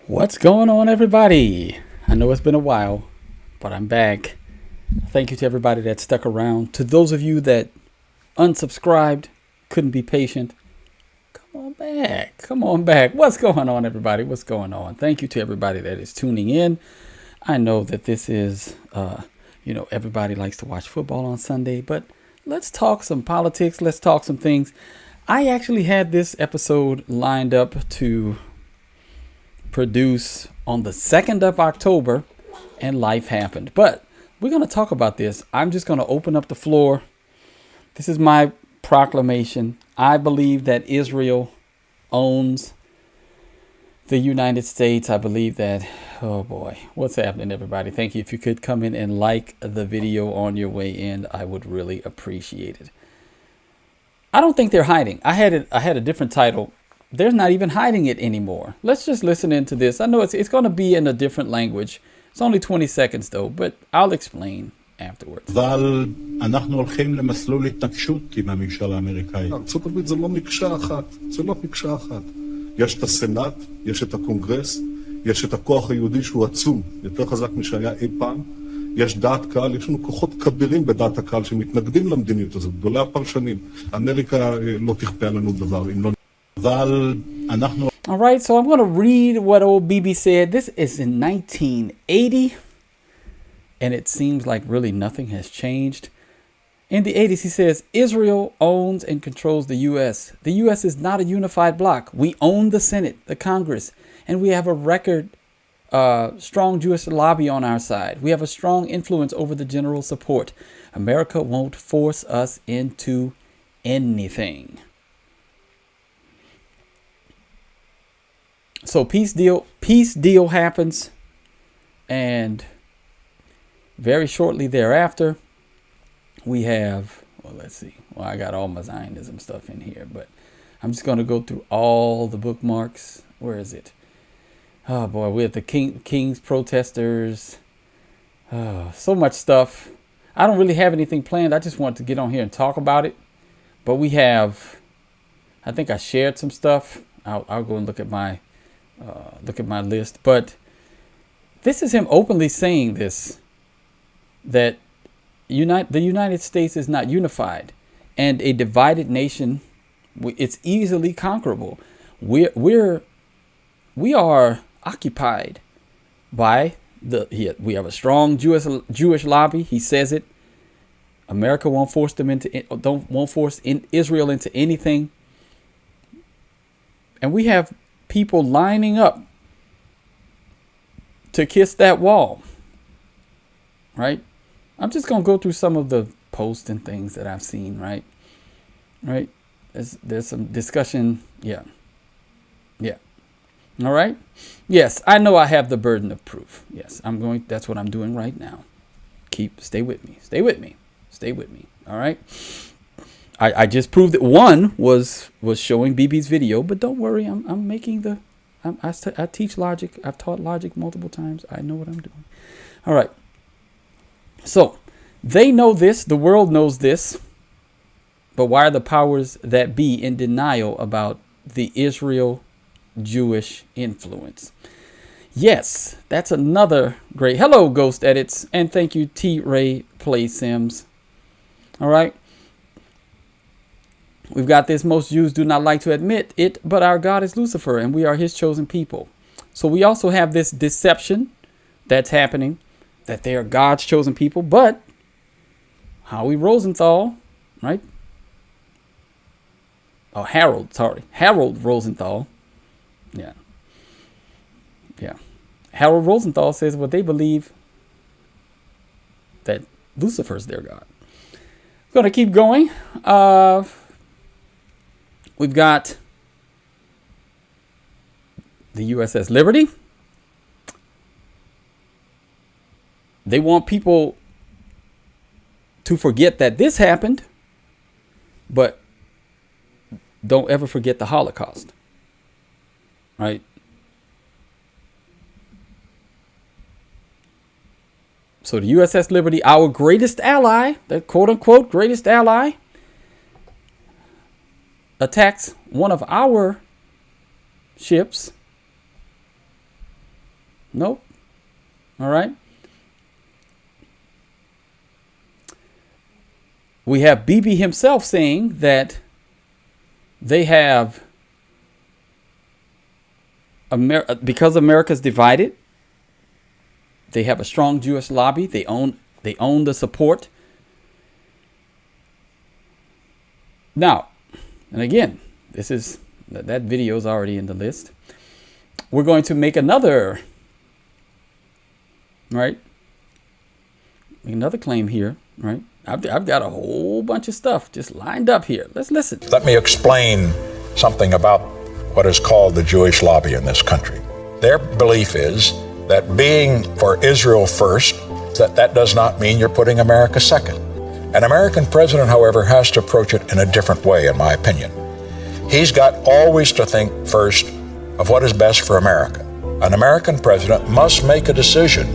What's going on, everybody? I know it's been a while, but I'm back. Thank you to everybody that stuck around. To those of you that unsubscribed, couldn't be patient, come on back. Come on back. What's going on, everybody? What's going on? Thank you to everybody that is tuning in. I know that this is, everybody likes to watch football on Sunday, but let's talk some politics. Let's talk some things. I actually had this episode lined up to produce on the 2nd of October, and life happened. But we're going to talk about this. I'm just going to open up the floor. This is my proclamation. I believe that Israel owns the United States. I believe that, oh boy, what's happening, everybody? Thank you. If you could come in and like the video on your way in, I would really appreciate it. I don't think they're hiding. I had a different title. They're not even hiding it anymore. Let's just listen into this. I know it's going to be in a different language. It's only 20 seconds though, but I'll explain afterwards. אבל אנחנו הולכים למסלול התנגשות עם הממשל האמריקאי. ארצות הברית זה לא מקשה אחת, זה לא מקשה אחת. יש את הסנאט, יש את הקונגרס, יש את הכוח היהודי שהוא עצום, יותר חזק משהיה אי פעם. יש דעת קהל, יש לנו כוחות כבירים בדעת הקהל שמתנגדים למדיניות הזאת, גדולי הפרשנים. אמריקה לא תכפה עלינו דבר, אם לא... אבל אנחנו... All right, so I'm going to read what old BB said. This is in 1980, and it seems like really nothing has changed. In the 80s, he says, Israel owns and controls the U.S. The U.S. is not a unified bloc. We own the Senate, the Congress, and we have a strong Jewish lobby on our side. We have a strong influence over the general support. America won't force us into anything. So peace deal happens, and very shortly thereafter, we have, let's see. Well, I got all my Zionism stuff in here, but I'm just going to go through all the bookmarks. Where is it? Oh boy, we have the King's protesters. So much stuff. I don't really have anything planned. I just wanted to get on here and talk about it. But we have, I think I shared some stuff. I'll go and look at my list. But this is him openly saying this, that the United States is not unified, and a divided nation, it's easily conquerable. We are occupied by we have a strong Jewish lobby. He says it. America won't force Israel into anything, and we have people lining up to kiss that wall, right? I'm just going to go through some of the posts and things that I've seen, right? There's some discussion. Yeah. All right. Yes, I know I have the burden of proof. Yes, that's what I'm doing right now. Stay with me. All right. I just proved that one was showing BB's video, but don't worry, I'm making I teach logic. I've taught logic multiple times. I know what I'm doing. All right. So they know this. The world knows this. But why are the powers that be in denial about the Israel Jewish influence? Yes, that's another great. Hello, Ghost Edits, and thank you, T. Ray Play Sims. All right. We've got this. Most Jews do not like to admit it, but our God is Lucifer, and we are his chosen people. So we also have this deception that's happening, that they are God's chosen people. But Howie Rosenthal, right? Oh, Harold Rosenthal. Yeah. Harold Rosenthal says, well, they believe that Lucifer's their God. I'm going to keep going. We've got the USS Liberty. They want people to forget that this happened, but don't ever forget the Holocaust. Right? So the USS Liberty, our greatest ally, the quote unquote greatest ally, attacks one of our ships Nope. All right. We have Bibi himself saying that they have because America's divided, they have a strong Jewish lobby. They own the support. Now, and again, that video is already in the list. We're going to make another claim here, right? I've got a whole bunch of stuff just lined up here. Let's listen. Let me explain something about what is called the Jewish lobby in this country. Their belief is that being for Israel first, that does not mean you're putting America second. An American president, however, has to approach it in a different way, in my opinion. He's got always to think first of what is best for America. An American president must make a decision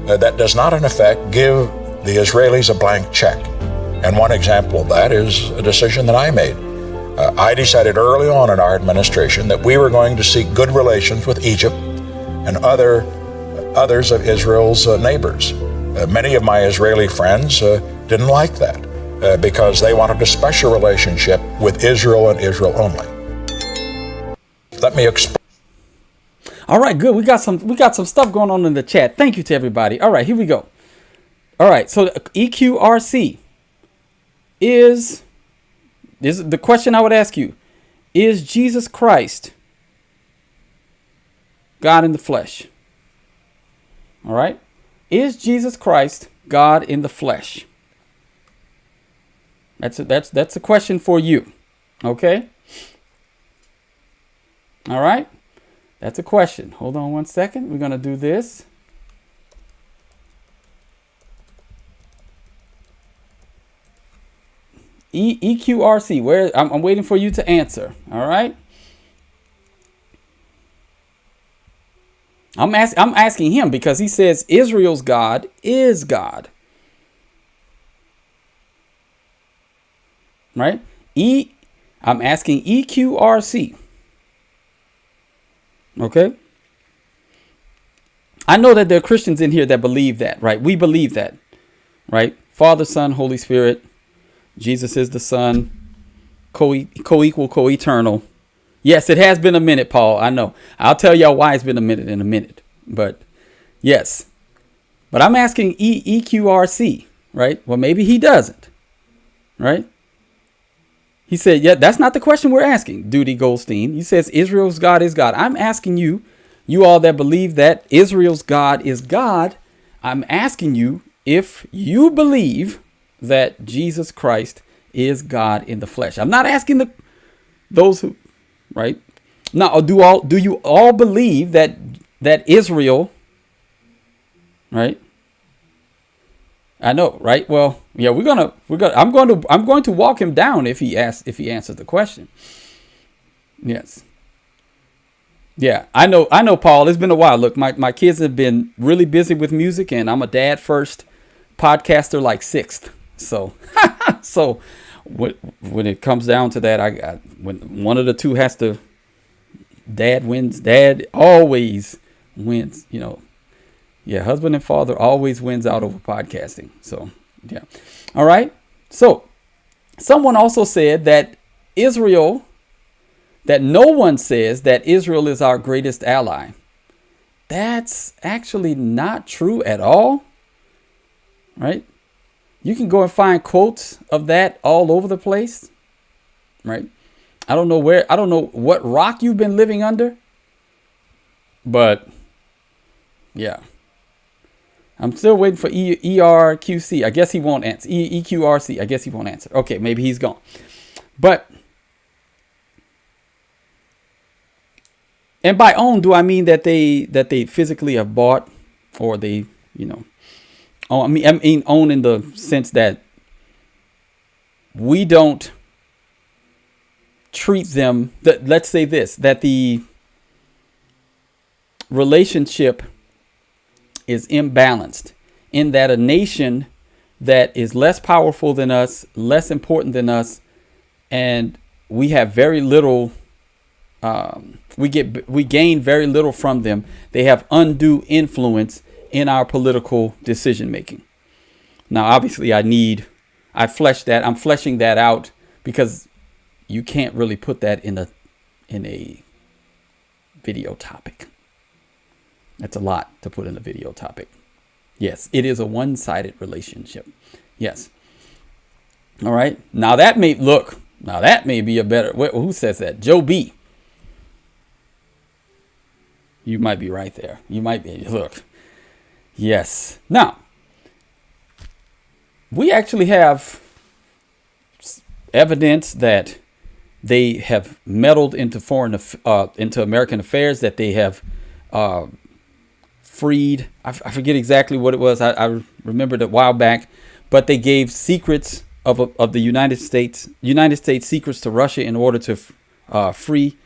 that does not, in effect, give the Israelis a blank check. And one example of that is a decision that I made. I decided early on in our administration that we were going to seek good relations with Egypt and others of Israel's neighbors. Many of my Israeli friends didn't like that because they wanted a special relationship with Israel and Israel only. Let me explain. All right, good. We got some stuff going on in the chat. Thank you to everybody. All right, here we go. All right, so EQRC is the question I would ask you. Is Jesus Christ God in the flesh? All right. Is Jesus Christ God in the flesh? That's a question for you. Okay. All right. That's a question. Hold on one second. We're going to do this. EQRC, where I'm waiting for you to answer. All right. I'm asking him because he says Israel's God is God. Right? I'm asking EQRC. Okay? I know that there are Christians in here that believe that, right? We believe that, right? Father, Son, Holy Spirit. Jesus is the Son, co-equal, co-eternal. Yes, it has been a minute, Paul. I know. I'll tell y'all why it's been a minute in a minute. But yes. But I'm asking EQRC, right? Well, maybe he doesn't, right? He said, yeah, that's not the question we're asking, Duty Goldstein. He says Israel's God is God. I'm asking you all that believe that Israel's God is God, I'm asking you if you believe that Jesus Christ is God in the flesh. I'm not asking those who, right? Now, do you all believe that Israel, right? I know, right? Well, yeah, I'm going to walk him down if he answers the question. Yes. Yeah, I know, Paul. It's been a while. Look, my kids have been really busy with music, and I'm a dad first, podcaster like sixth. So, when it comes down to that, when one of the two has to, dad wins. Dad always wins. You know, yeah, husband and father always wins out over podcasting. So, yeah. All right. So, someone also said that no one says that Israel is our greatest ally. That's actually not true at all. Right? You can go and find quotes of that all over the place. Right? I don't know what rock you've been living under. But yeah. I'm still waiting for ERQC. I guess he won't answer. EQRC. I guess he won't answer. Okay, maybe he's gone. But, and by own, do I mean that they physically have bought, or they, I mean own in the sense that we don't treat them, let's say this, that the relationship is imbalanced, in that a nation that is less powerful than us, less important than us, and we have very little we gain very little from them. They have undue influence in our political decision making. Now, obviously, I'm fleshing that out because you can't really put that in a video topic. That's a lot to put in a video topic. Yes, it is a one-sided relationship. Yes. All right. Now that may be a better. Who says that? Joe B. You might be right there. You might be. Look. Yes. Now, we actually have evidence that they have meddled into into American affairs, that they have freed. I forget exactly what it was. I remembered a while back, but they gave secrets of the United States secrets to Russia in order to free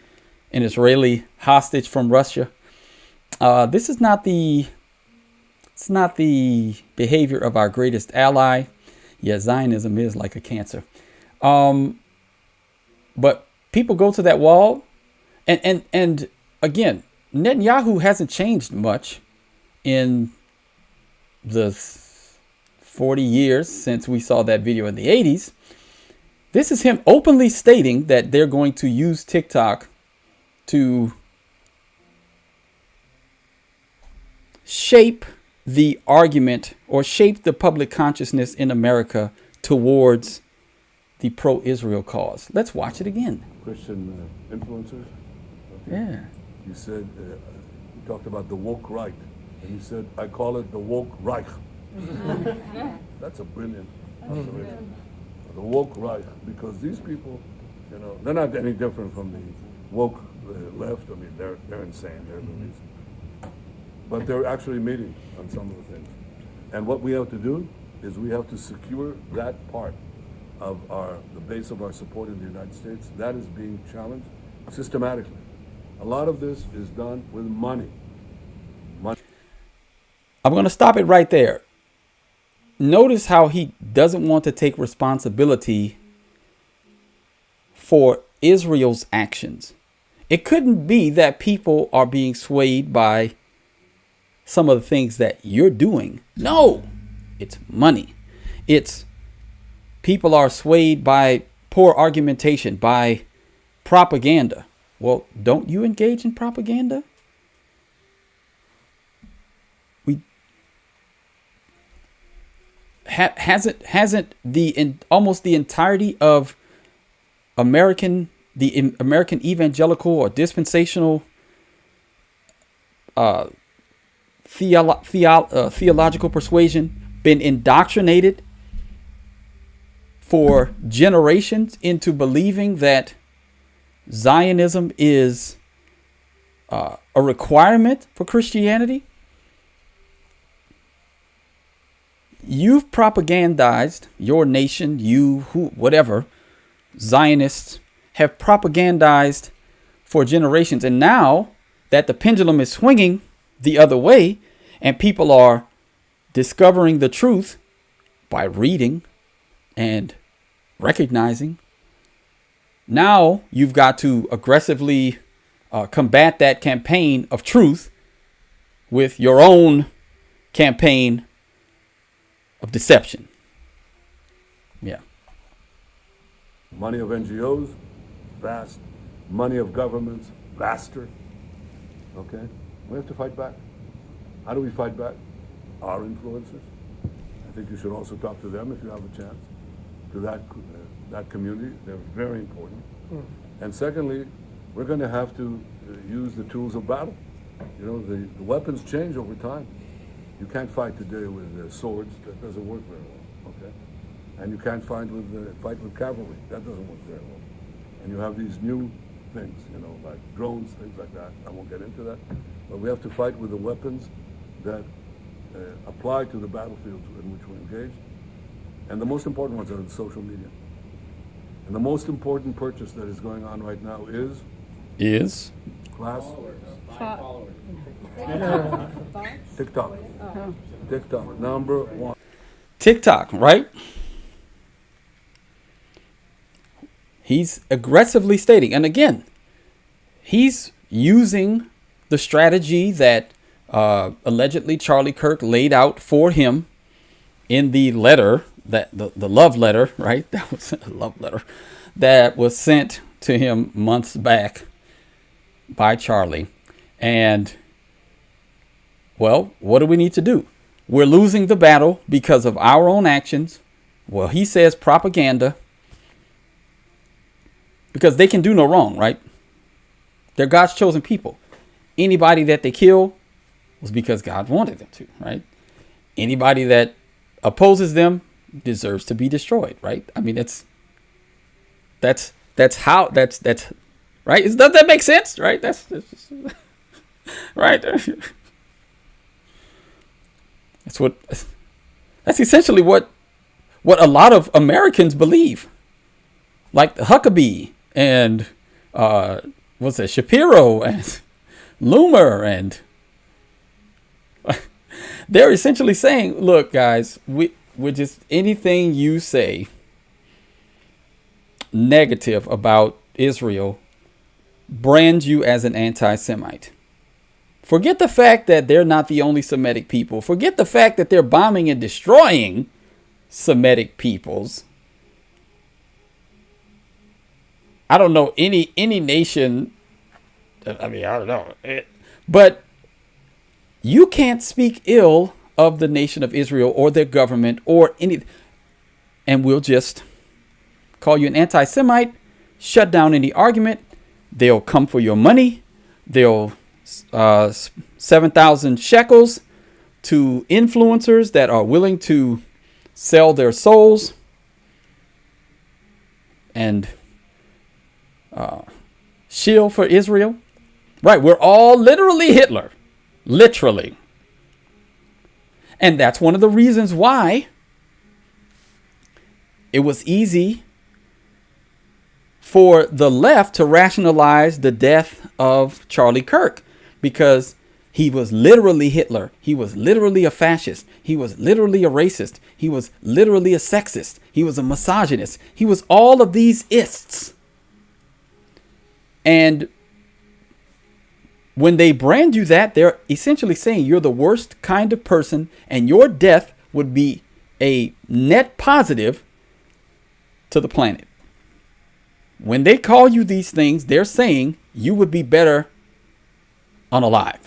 an Israeli hostage from Russia. This is not the behavior of our greatest ally. Yeah, Zionism is like a cancer. But people go to that wall, and again, Netanyahu hasn't changed much in the 40 years since we saw that video in the 80s. This is him openly stating that they're going to use TikTok to shape the argument or shape the public consciousness in America towards the pro-Israel cause. Let's watch it again. Christian influencers. Okay. Yeah. You said, you talked about the woke right, and you said, I call it the woke Reich. That's a brilliant observation. The woke Reich, because these people, they're not any different from the woke left. I mean, they're insane. They're movies. But they're actually meeting on some of the things. And what we have to do is we have to secure that part of the base of our support in the United States. That is being challenged systematically. A lot of this is done with money. I'm going to stop it right there. Notice how he doesn't want to take responsibility for Israel's actions. It couldn't be that people are being swayed by some of the things that you're doing. No, it's money. It's people are swayed by poor argumentation, by propaganda. Well, don't you engage in propaganda? Hasn't almost the entirety of American evangelical or dispensational theological persuasion been indoctrinated for generations into believing that Zionism is a requirement for Christianity? You've propagandized your nation, whatever, Zionists have propagandized for generations. And now that the pendulum is swinging the other way and people are discovering the truth by reading and recognizing, now you've got to aggressively combat that campaign of truth with your own campaign of deception. Yeah. Money of NGOs, vast. Money of governments, vaster. Okay? We have to fight back. How do we fight back? Our influencers. I think you should also talk to them if you have a chance. To that community. They're very important. And secondly, we're going to have to use the tools of battle. The weapons change over time. You can't fight today with swords. That doesn't work very well. Okay? And you can't fight with cavalry. That doesn't work very well. And you have these new things, like drones, things like that. I won't get into that. But we have to fight with the weapons that apply to the battlefield in which we're engaged. And the most important ones are the social media. And the most important purchase that is going on right now is class. TikTok. TikTok, number one. TikTok, right? He's aggressively stating, and again, he's using the strategy that allegedly Charlie Kirk laid out for him in the letter, that the love letter, right? That was a love letter that was sent to him months back by Charlie. And, well, what do we need to do? We're losing the battle because of our own actions. Well, he says propaganda, because they can do no wrong, right? They're God's chosen people. Anybody that they kill was because God wanted them to, right? Anybody that opposes them deserves to be destroyed, right? I mean, that's how right. Does that make sense, right? That's right. That's essentially what a lot of Americans believe, like the Huckabee and what's that, Shapiro and Loomer, and they're essentially saying, look, guys, we're just, anything you say negative about Israel brands you as an anti-Semite. Forget the fact that they're not the only Semitic people. Forget the fact that they're bombing and destroying Semitic peoples. I don't know any nation. I mean, I don't know. But you can't speak ill of the nation of Israel or their government or any, and we'll just call you an anti-Semite, shut down any argument. They'll come for your money. They'll 7,000 shekels to influencers that are willing to sell their souls and shield for Israel. Right. We're all literally Hitler. Literally. And that's one of the reasons why it was easy for the left to rationalize the death of Charlie Kirk, because he was literally Hitler. He was literally a fascist. He was literally a racist. He was literally a sexist. He was a misogynist. He was all of these ists. And when they brand you that, they're essentially saying you're the worst kind of person, and your death would be a net positive to the planet. When they call you these things, they're saying you would be better unalive.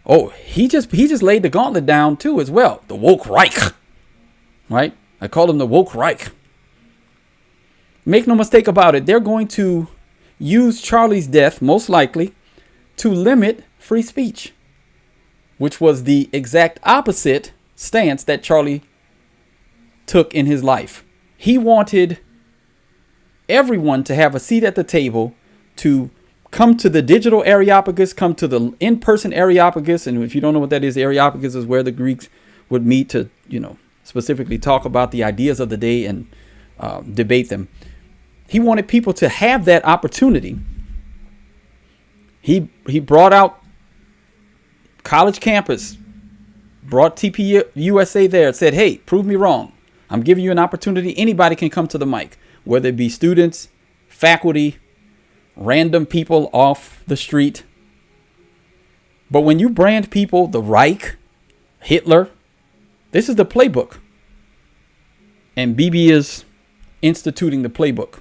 Oh, he just laid the gauntlet down too as well. The woke Reich, right? I call him the woke Reich. Make no mistake about it. They're going to use Charlie's death, most likely, to limit free speech, which was the exact opposite stance that Charlie took in his life. He wanted everyone to have a seat at the table, to come to the digital Areopagus, come to the in-person Areopagus. And if you don't know what that is, Areopagus is where the Greeks would meet to, specifically talk about the ideas of the day and debate them. He wanted people to have that opportunity. He brought out college campus, brought TPUSA there, said, hey, prove me wrong. I'm giving you an opportunity. Anybody can come to the mic, whether it be students, faculty, random people off the street. But when you brand people the Reich, Hitler, this is the playbook. And Bibi is instituting the playbook.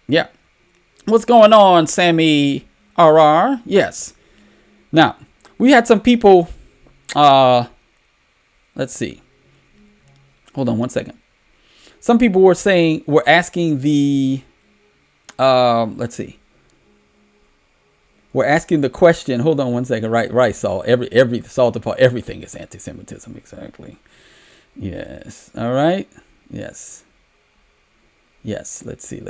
Yeah. What's going on, Sammy RR? Yes. Now, we had some people, let's see. Hold on one second. Some people were asking the, let's see. We're asking the question. Hold on one second. Right, Saul. Everything is anti-Semitism. Exactly. Yes. All right. Yes. Let's see.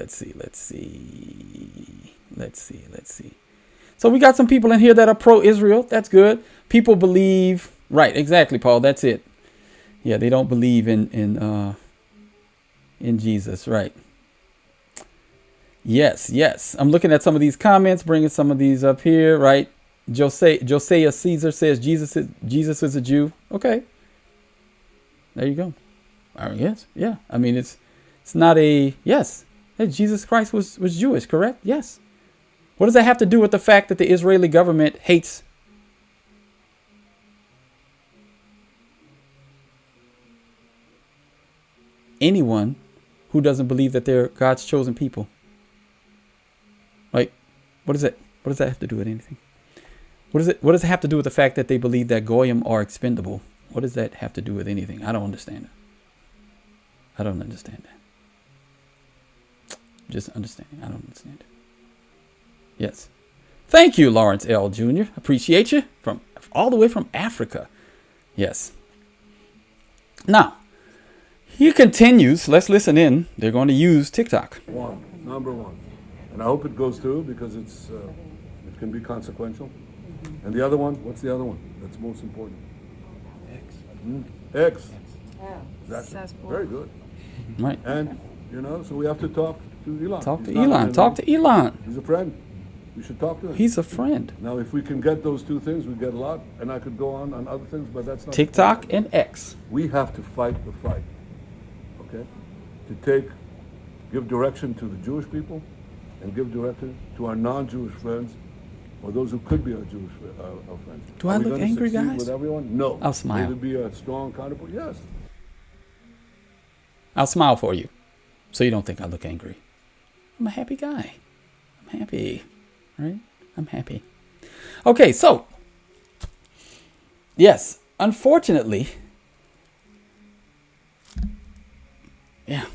So we got some people in here that are pro-Israel. That's good. People believe. Right. Exactly, Paul. That's it. Yeah. They don't believe in Jesus. Right. Yes. I'm looking at some of these comments, bringing some of these up here. Right. Josiah Caesar says Jesus is a Jew. Okay. There you go. Yes. Yeah. I mean, It's not a, yes, that Jesus Christ was Jewish, correct? Yes. What does that have to do with the fact that the Israeli government hates anyone who doesn't believe that they're God's chosen people? Like, what does that have to do with anything? What does it have to do with the fact that they believe that Goyim are expendable? What does that have to do with anything? I don't understand it. I don't understand that. Just understanding. I don't understand it. Yes. Thank you, Lawrence L. Jr. Appreciate you from all the way from Africa. Yes. Now, he continues. Let's listen in. They're going to use TikTok. Number one. And I hope it goes through because it can be consequential. And the other one, what's the other one that's most important? X. Exactly. Very good. Right. And, so we have to talk to Elon. Talk to Elon. Talk to Elon. He's a friend. We should talk to him. He's a friend. Now, if we can get those two things, we get a lot. And I could go on other things, but that's not TikTok and X. We have to fight the fight. Okay? To give direction to the Jewish people and give direction to our non-Jewish friends or those who could be our Jewish our friends. Do I look angry, guys? With everyone? No. I'll smile. Will it be a strong counterpoint? Yes. I'll smile for you so you don't think I look angry. I'm a happy guy. I'm happy. Right? I'm happy. Okay, so, yes, unfortunately, yeah.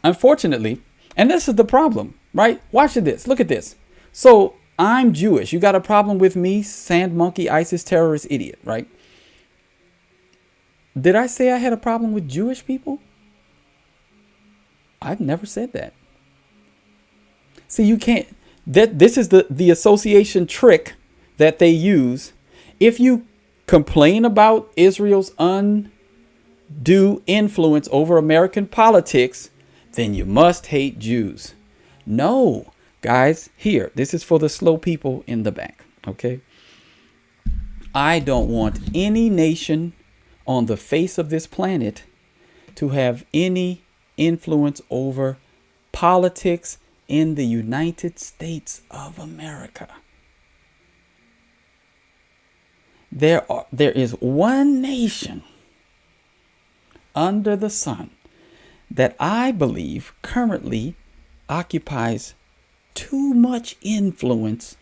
Unfortunately, and this is the problem, right? Watch this. Look at this. So I'm Jewish. You got a problem with me, sand monkey, ISIS terrorist idiot, right? Did I say I had a problem with Jewish people? I've never said that. See, you can't. This is the association trick that they use. If you complain about Israel's undue influence over American politics, then you must hate Jews. No, guys, here, this is for the slow people in the back, okay? I don't want any nation on the face of this planet to have any influence over politics in the United States of America. There is one nation under the sun that I believe currently occupies too much influence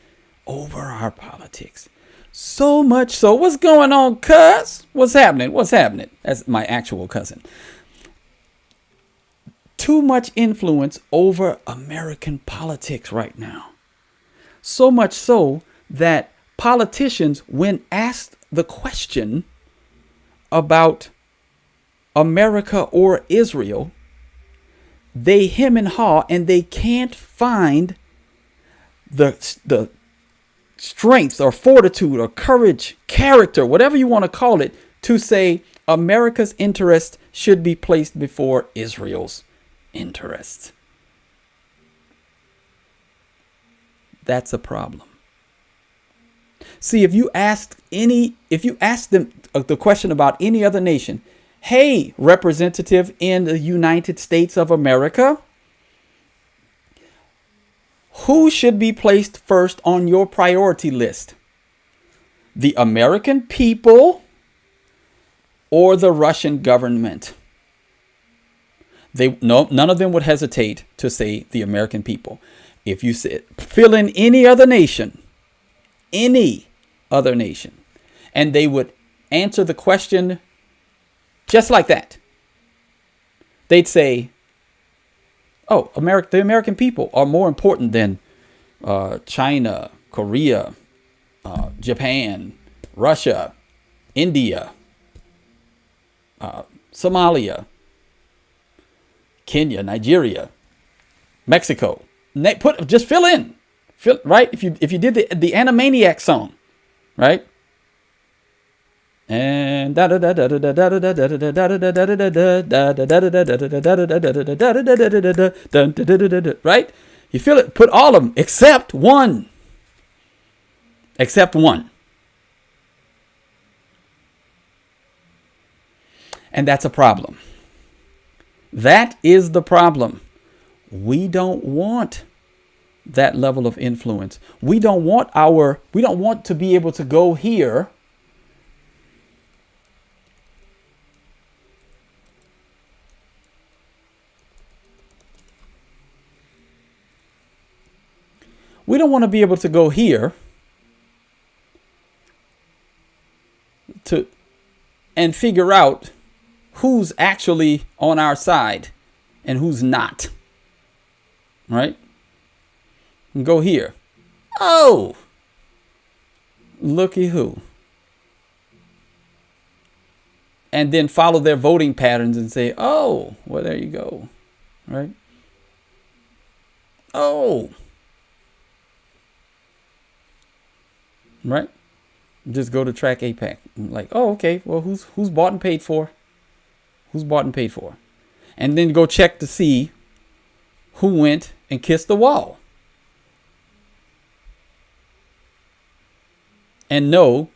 over our politics. So much so. What's going on, cuz? What's happening? What's happening? That's my actual cousin. Too much influence over American politics right now. So much so that politicians, when asked the question about America or Israel, they hem and haw and they can't find the strength or fortitude or courage, character, whatever you want to call it, to say America's interest should be placed before Israel's interests. That's a problem. See, if you ask them the question about any other nation, hey, representative in the United States of America, who should be placed first on your priority list? The American people or the Russian government? None of them would hesitate to say the American people. If you said, fill in any other nation, and they would answer the question just like that. They'd say, oh, the American people are more important than China, Korea, Japan, Russia, India, Somalia, Kenya, Nigeria, Mexico. Just fill in, right? If you did the Animaniac song, right? And right? You feel it. Put all of them except one. And that's a problem. That is the problem. We don't want that level of influence. We don't want to be able to go here we don't want to be able to go here to and figure out who's actually on our side and who's not. Right? And go here. Oh, looky who. And then follow their voting patterns and say, oh, well, there you go. Right? Oh. Right? Just go to track APAC. Like, oh, okay. Well, who's bought and paid for? Who's bought and paid for? And then go check to see who went and kissed the wall. And know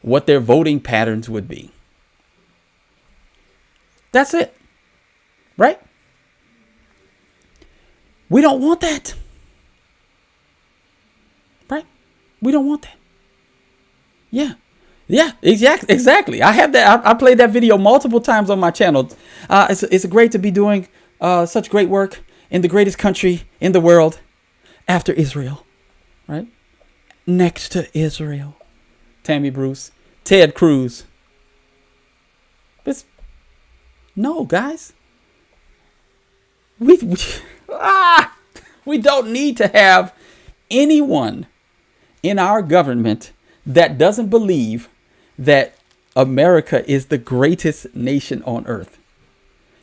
what their voting patterns would be. That's it. Right? We don't want that. Right? We don't want that. Yeah. Yeah, exactly. I have that. I played that video multiple times on my channel. It's great to be doing such great work in the greatest country in the world after Israel. Right? Next to Israel. Tammy Bruce. Ted Cruz. No, guys. We don't need to have anyone in our government that doesn't believe that America is the greatest nation on earth.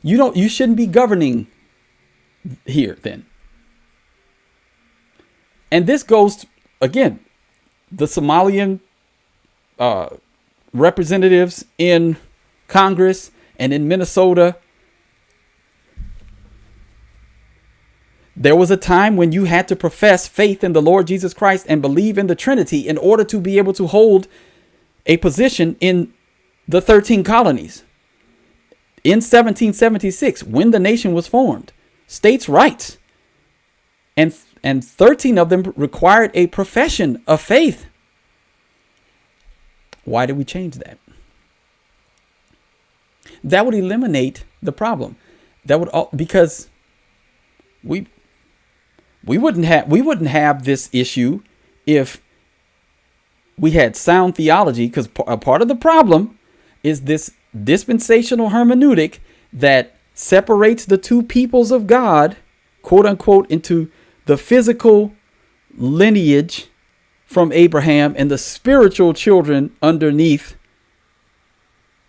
You shouldn't be governing here then. And this goes, again, the Somalian representatives in Congress and in Minnesota. There was a time when you had to profess faith in the Lord Jesus Christ and believe in the Trinity in order to be able to hold a position in the 13 colonies. In 1776, when the nation was formed, states' rights and 13 of them required a profession of faith. Why did we change that? That would eliminate the problem. Because we wouldn't have this issue if we had sound theology, because a part of the problem is this dispensational hermeneutic that separates the two peoples of God, quote unquote, into the physical lineage from Abraham and the spiritual children underneath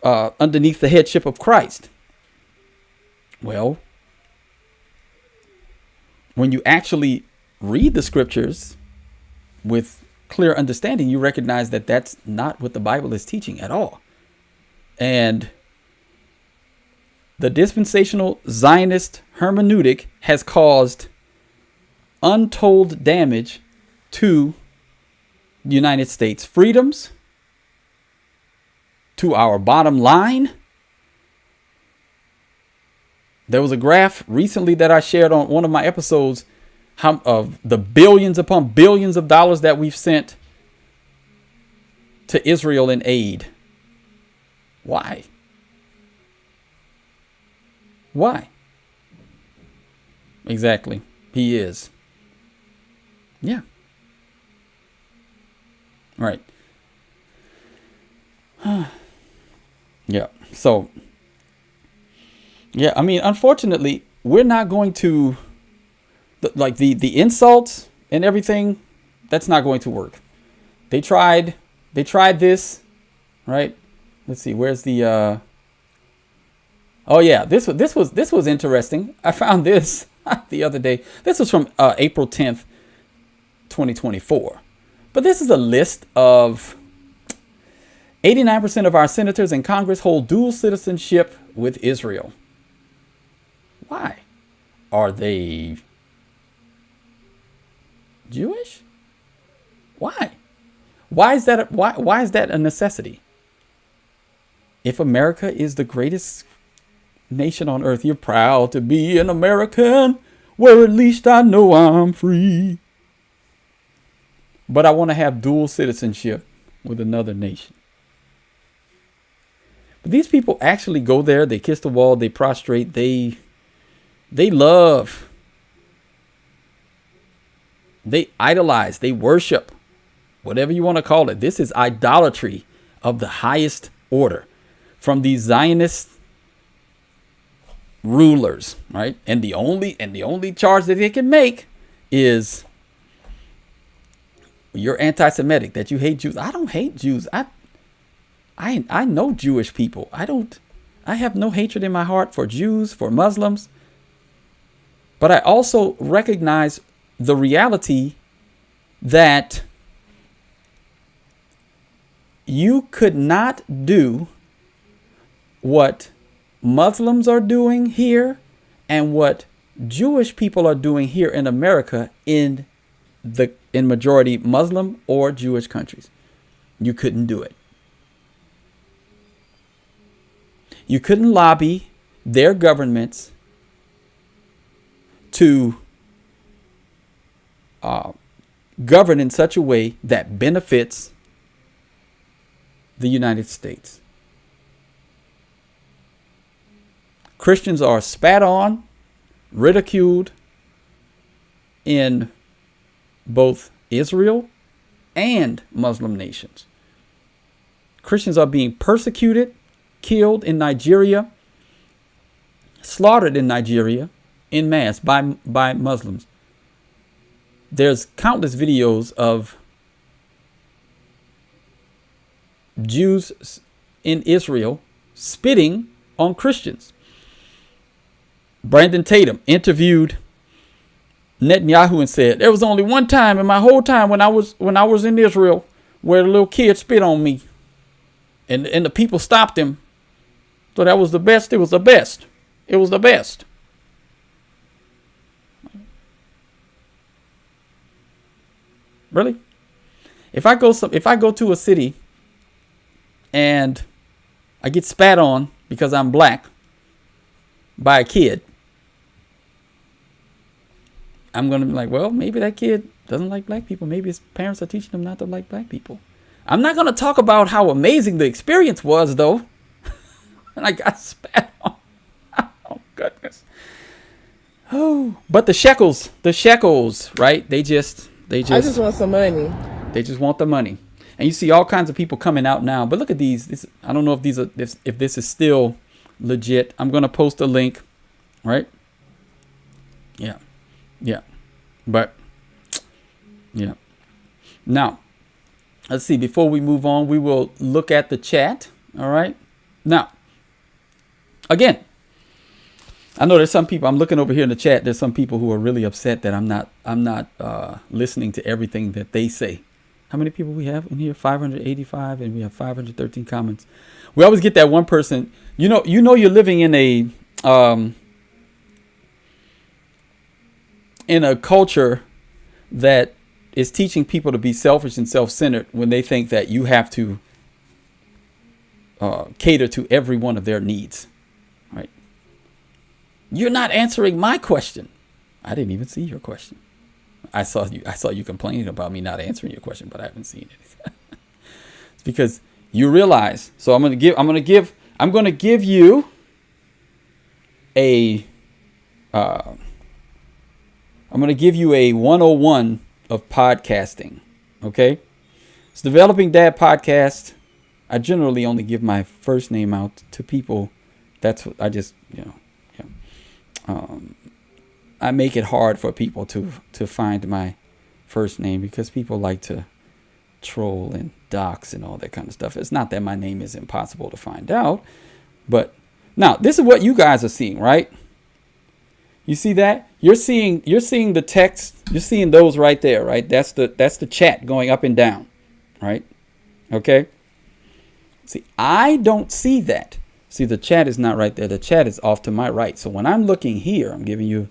the headship of Christ. Well, when you actually read the scriptures with clear understanding, you recognize that that's not what the Bible is teaching at all. And the dispensational Zionist hermeneutic has caused untold damage to the United States freedoms, to our bottom line. There was a graph recently that I shared on one of my episodes of the billions upon billions of dollars that we've sent to Israel in aid. Why? Why? Exactly. He is. Yeah. Right. Yeah. So, yeah, I mean, unfortunately, we're not going to, like the insults and everything, that's not going to work. They tried this, right? Let's see, where's the, oh yeah, this was interesting. I found this the other day. This was from April 10th, 2024. But this is a list of 89% of our senators in Congress hold dual citizenship with Israel. Why? Are they Jewish? Why? Why is that a necessity? If America is the greatest nation on earth. You're proud to be an American, where at least I know I'm free. But I want to have dual citizenship with another nation. But these people actually go there, they kiss the wall, they prostrate, they love, they idolize, they worship, whatever you want to call it. This is idolatry of the highest order from these Zionist rulers, right? And the only charge that they can make is you're anti-Semitic, that you hate Jews. I don't hate Jews. I know Jewish people. I have no hatred in my heart for Jews, for Muslims. But I also recognize the reality that you could not do what Muslims are doing here and what Jewish people are doing here in America in majority Muslim or Jewish countries. You couldn't do it. You couldn't lobby their governments to govern in such a way that benefits the United States. Christians are spat on, ridiculed in both Israel and Muslim nations. Christians are being persecuted, killed in Nigeria, slaughtered in Nigeria en masse by Muslims. There's countless videos of Jews in Israel spitting on Christians. Brandon Tatum interviewed Netanyahu and said, there was only one time in my whole time when I was in Israel where the little kid spit on me. And the people stopped him. So that was the best. It was the best. It was the best. Really? If I go to a city and I get spat on because I'm black by a kid, I'm going to be like, well, maybe that kid doesn't like black people. Maybe his parents are teaching him not to like black people. I'm not going to talk about how amazing the experience was, though. And I got spat on. Oh, goodness. Oh, but the shekels, right? They just I just want some money. They just want the money. And you see all kinds of people coming out now. But look at these. I don't know if if this is still legit. I'm going to post a link, right? Yeah. Yeah. But, yeah. Now, let's see. Before we move on, we will look at the chat. All right. Now, again, I know there's some people, I'm looking over here in the chat. There's some people who are really upset that I'm not listening to everything that they say. How many people we have in here? 585, and we have 513 comments. We always get that one person. You know you're living in a culture that is teaching people to be selfish and self-centered when they think that you have to cater to every one of their needs, right? You're not answering my question. I didn't even see your question. I saw you complaining about me not answering your question, but I haven't seen it. It's because you realize. So I'm going to give you a 101 of podcasting. Okay? It's Developing Dad Podcast. I generally only give my first name out to people. That's what I just, I make it hard for people to find my first name because people like to troll and dox and all that kind of stuff. It's not that my name is impossible to find out, but now this is what you guys are seeing, right? You see that? You're seeing the text. You're seeing those right there, right? That's the chat going up and down, right? Okay. See, I don't see that. See, the chat is not right there. The chat is off to my right. So when I'm looking here, I'm looking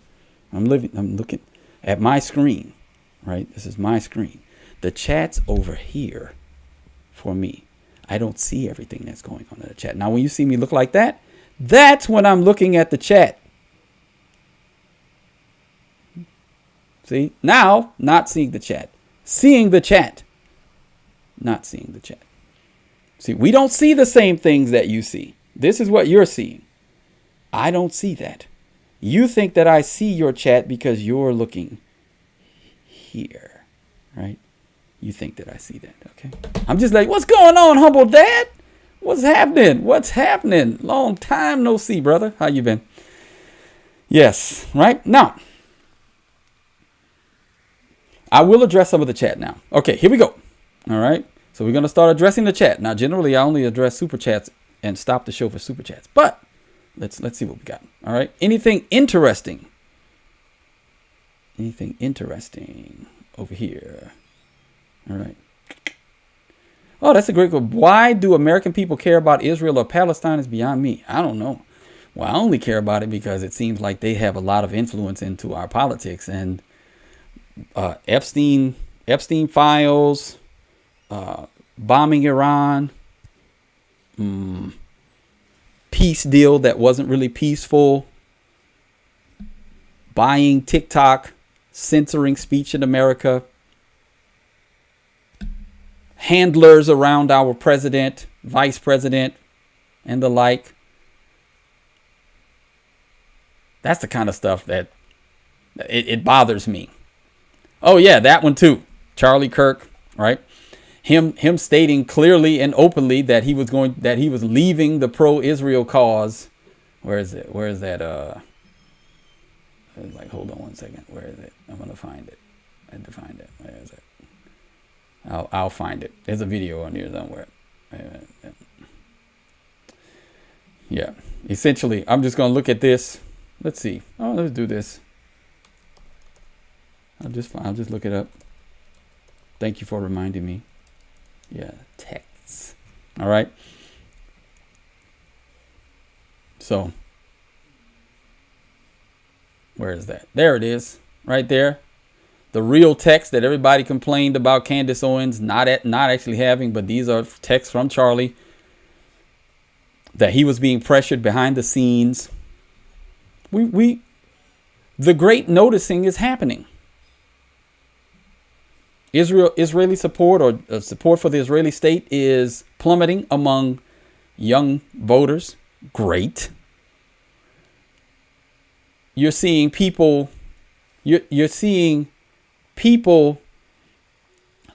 at my screen, right? This is my screen. The chat's over here for me. I don't see everything that's going on in the chat. Now, when you see me look like that, That's when I'm looking at the chat. See, now not seeing the chat, seeing the chat, not seeing the chat. See, we don't see the same things that you see. This is what you're seeing. I don't see that. You think that I see your chat because you're looking here, right? You think that I see that, okay? I'm just like, what's going on, humble dad? What's happening? What's happening? Long time no see, brother. How you been? Yes, right? Now, I will address some of the chat now. Okay, here we go. All right. So we're going to start addressing the chat. Now, generally, I only address super chats and stop the show for super chats. But let's see what we got. All right. Anything interesting? Anything interesting over here? All right. Oh, that's a great one. Why do American people care about Israel or Palestine is beyond me. I don't know. Well, I only care about it because it seems like they have a lot of influence into our politics, and Epstein files, bombing Iran, peace deal that wasn't really peaceful, buying TikTok, censoring speech in America, handlers around our president, vice president, and the like. That's the kind of stuff that it bothers me. Oh yeah, that one too. Charlie Kirk, right? Him stating clearly and openly that he was leaving the pro-Israel cause. Where is it? Where is that? Like, hold on one second. Where is it? I'm gonna find it. I had to find it. Where is it? I'll find it. There's a video on here somewhere. Yeah. Essentially, I'm just gonna look at this. Let's see. Oh, let's do this. I'll just look it up. Thank you for reminding me. Yeah, texts. All right. So, where is that? There it is, right there. The real text that everybody complained about Candace Owens not actually having, but these are texts from Charlie that he was being pressured behind the scenes. The great noticing is happening. Israeli support or support for the Israeli state is plummeting among young voters. Great. You're seeing people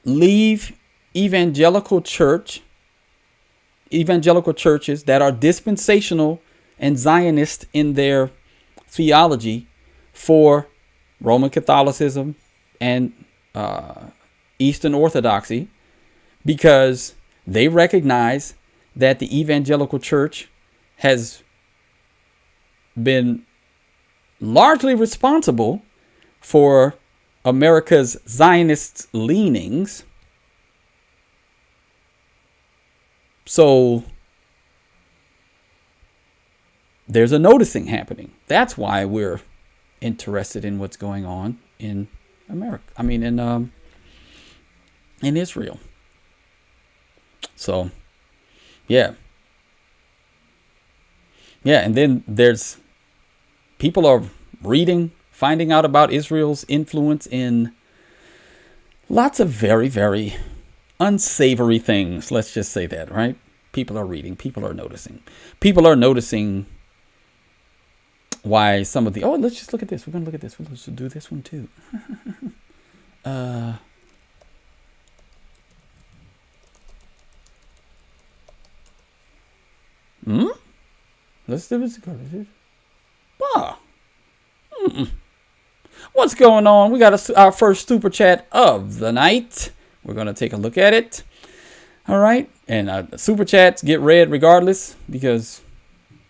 leave evangelical churches that are dispensational and Zionist in their theology for Roman Catholicism and Eastern Orthodoxy, because they recognize that the evangelical church has been largely responsible for America's Zionist leanings. So there's a noticing happening. That's why we're interested in what's going on in America. I mean, in Israel. So, yeah. Yeah, and then there's people are reading, finding out about Israel's influence in lots of very, very unsavory things. Let's just say that, right? People are reading, people are noticing. People are noticing why some of the, let's just look at this. We're going to look at this. Let's do this one too. Let's do this. What's going on? We got our first super chat of the night. We're going to take a look at it. All right. And super chats get read regardless because,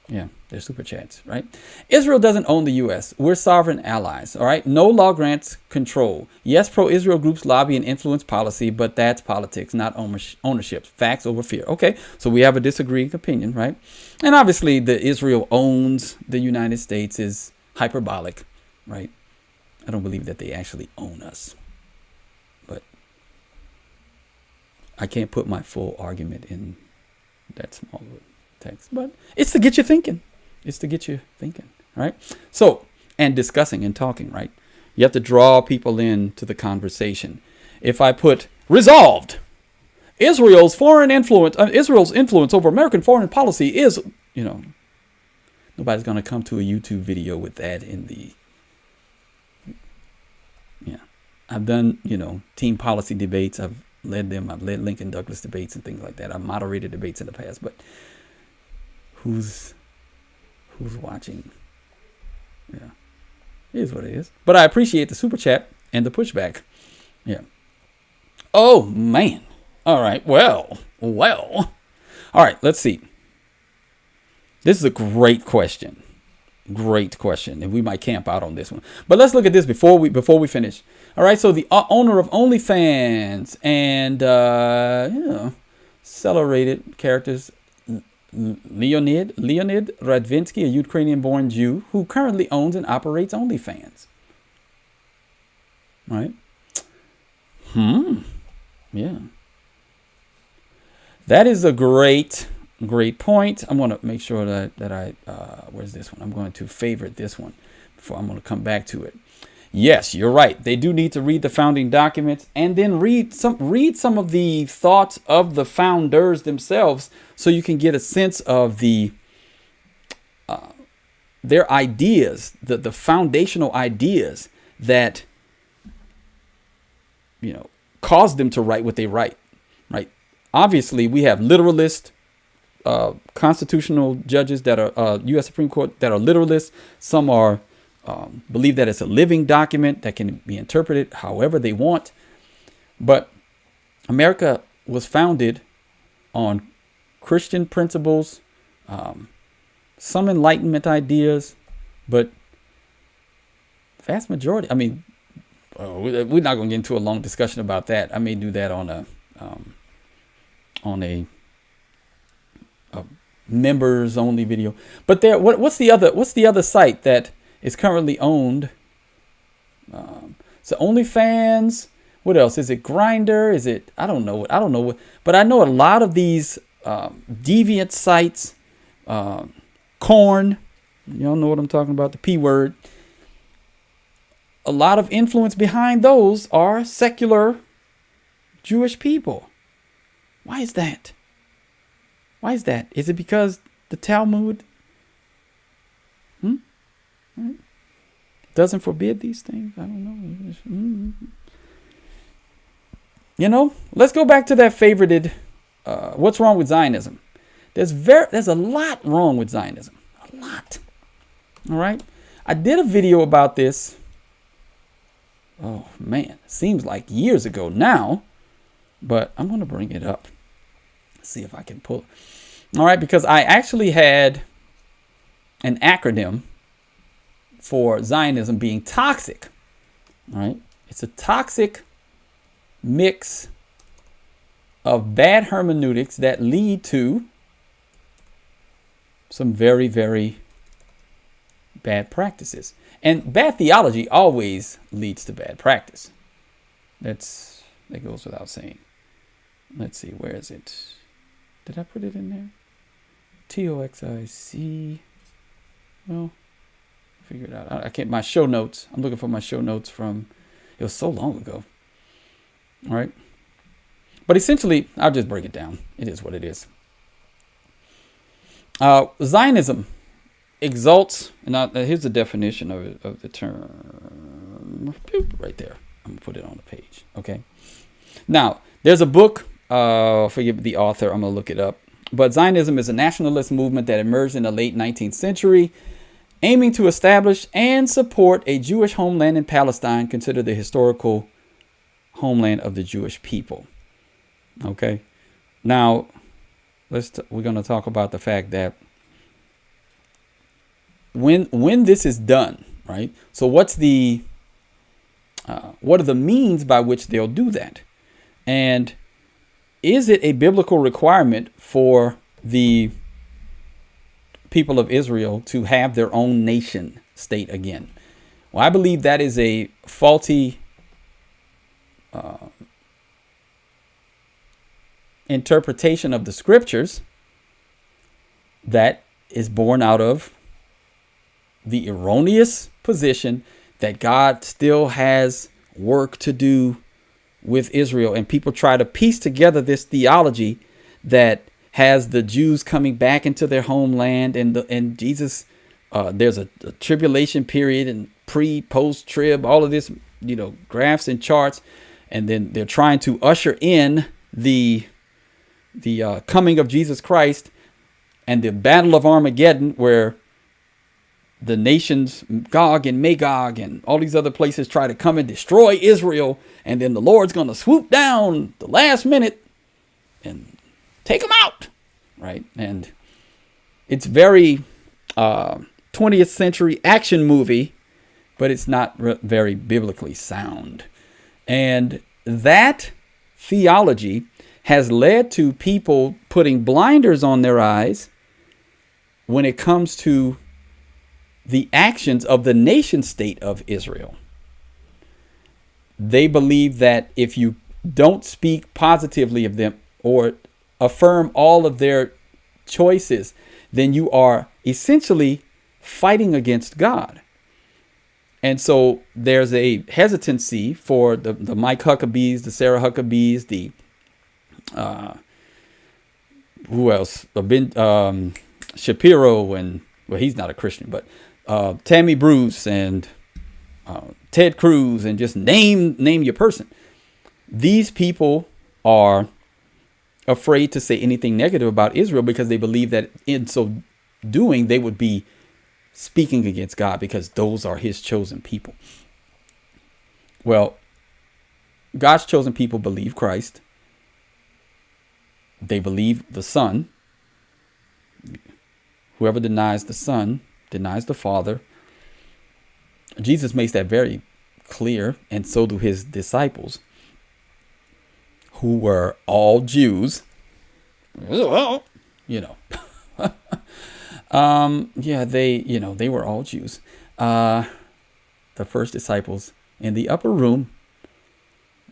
yeah, they're super chats, right? Israel doesn't own the U.S. We're sovereign allies. All right. No law grants control. Yes, pro-Israel groups lobby and influence policy, but that's politics, not ownership. Facts over fear. Okay. So we have a disagreeing opinion, right? And obviously the Israel owns the United States is hyperbolic, right? I don't believe that they actually own us. But I can't put my full argument in that small text. But it's to get you thinking. It's to get you thinking, right? So, and discussing and talking, right? You have to draw people into the conversation. If I put resolved, Israel's influence over American foreign policy is, nobody's going to come to a YouTube video with that in the, I've done, team policy debates. I've led them. I've led Lincoln Douglas debates and things like that. I've moderated debates in the past, but who's watching? Yeah, it is what it is. But I appreciate the super chat and the pushback. Yeah. Oh, man. All right. Well. All right. Let's see. This is a great question. And we might camp out on this one. But let's look at this before we finish. All right. So the owner of OnlyFans and, celebrated characters, Leonid Radvinsky, a Ukrainian-born Jew who currently owns and operates OnlyFans. Right? Yeah. That is a great point. I'm going to make sure that I where's this one? I'm going to favorite this one before I'm going to come back to it. Yes, you're right. They do need to read the founding documents and then read some of the thoughts of the founders themselves, so you can get a sense of their ideas, the foundational ideas that caused them to write what they write. Right? Obviously, we have literalist constitutional judges that are U.S. Supreme Court that are literalists. Some are believe that it's a living document that can be interpreted however they want. But America was founded on Christian principles, some Enlightenment ideas, but vast majority. I mean, we're not going to get into a long discussion about that. I may do that on a members only video. But what's the other site that is currently owned? So OnlyFans. What else? Is it Grindr? Is it? I don't know. But I know a lot of these deviant sites. Corn. Y'all know what I'm talking about. The P word. A lot of influence behind those are secular Jewish people. Why is that? Is it because the Talmud doesn't forbid these things? I don't know. Let's go back to that favorited. What's wrong with Zionism? There's a lot wrong with Zionism. A lot. All right. I did a video about this. Oh man, seems like years ago now, but I'm going to bring it up. See if I can pull it. All right, because I actually had an acronym for Zionism being toxic. All right, it's a toxic mix of bad hermeneutics that lead to some very, very bad practices. And bad theology always leads to bad practice. That goes without saying. Let's see, where is it? Did I put it in there? TOXIC. Well, figure it out. I can't. My show notes. I'm looking for my show notes from. It was so long ago. All right. But essentially, I'll just break it down. It is what it is. Zionism exalts, and here's the definition of the term. Right there. I'm gonna put it on the page. Okay. Now, there's a book. Forgive the author. I'm gonna look it up. But Zionism is a nationalist movement that emerged in the late 19th century, aiming to establish and support a Jewish homeland in Palestine, considered the historical homeland of the Jewish people. Okay. Now, we're going to talk about the fact that when this is done, right? So what are the means by which they'll do that? And is it a biblical requirement for the people of Israel to have their own nation state again? Well, I believe that is a faulty interpretation of the scriptures that is born out of the erroneous position that God still has work to do with Israel. And people try to piece together this theology that has the Jews coming back into their homeland and Jesus. There's a tribulation period and post trib, all of this, graphs and charts. And then they're trying to usher in the coming of Jesus Christ and the battle of Armageddon, where the nations Gog and Magog and all these other places try to come and destroy Israel. And then the Lord's going to swoop down the last minute and take them out. Right. And it's very 20th century action movie, but it's not very biblically sound. And that theology has led to people putting blinders on their eyes when it comes to the actions of the nation state of Israel. They believe that if you don't speak positively of them or affirm all of their choices, then you are essentially fighting against God. And so there's a hesitancy for the Mike Huckabees, the Sarah Huckabees, the who else? Shapiro, and well, he's not a Christian, but Tammy Bruce and Ted Cruz, and just name your person. These people are afraid to say anything negative about Israel because they believe that in so doing they would be speaking against God, because those are his chosen people. Well, God's chosen people believe Christ. They believe the Son. Whoever denies the Son denies the Father. Jesus makes that very clear, and so do his disciples, who were all Jews. They were all Jews. The first disciples in the upper room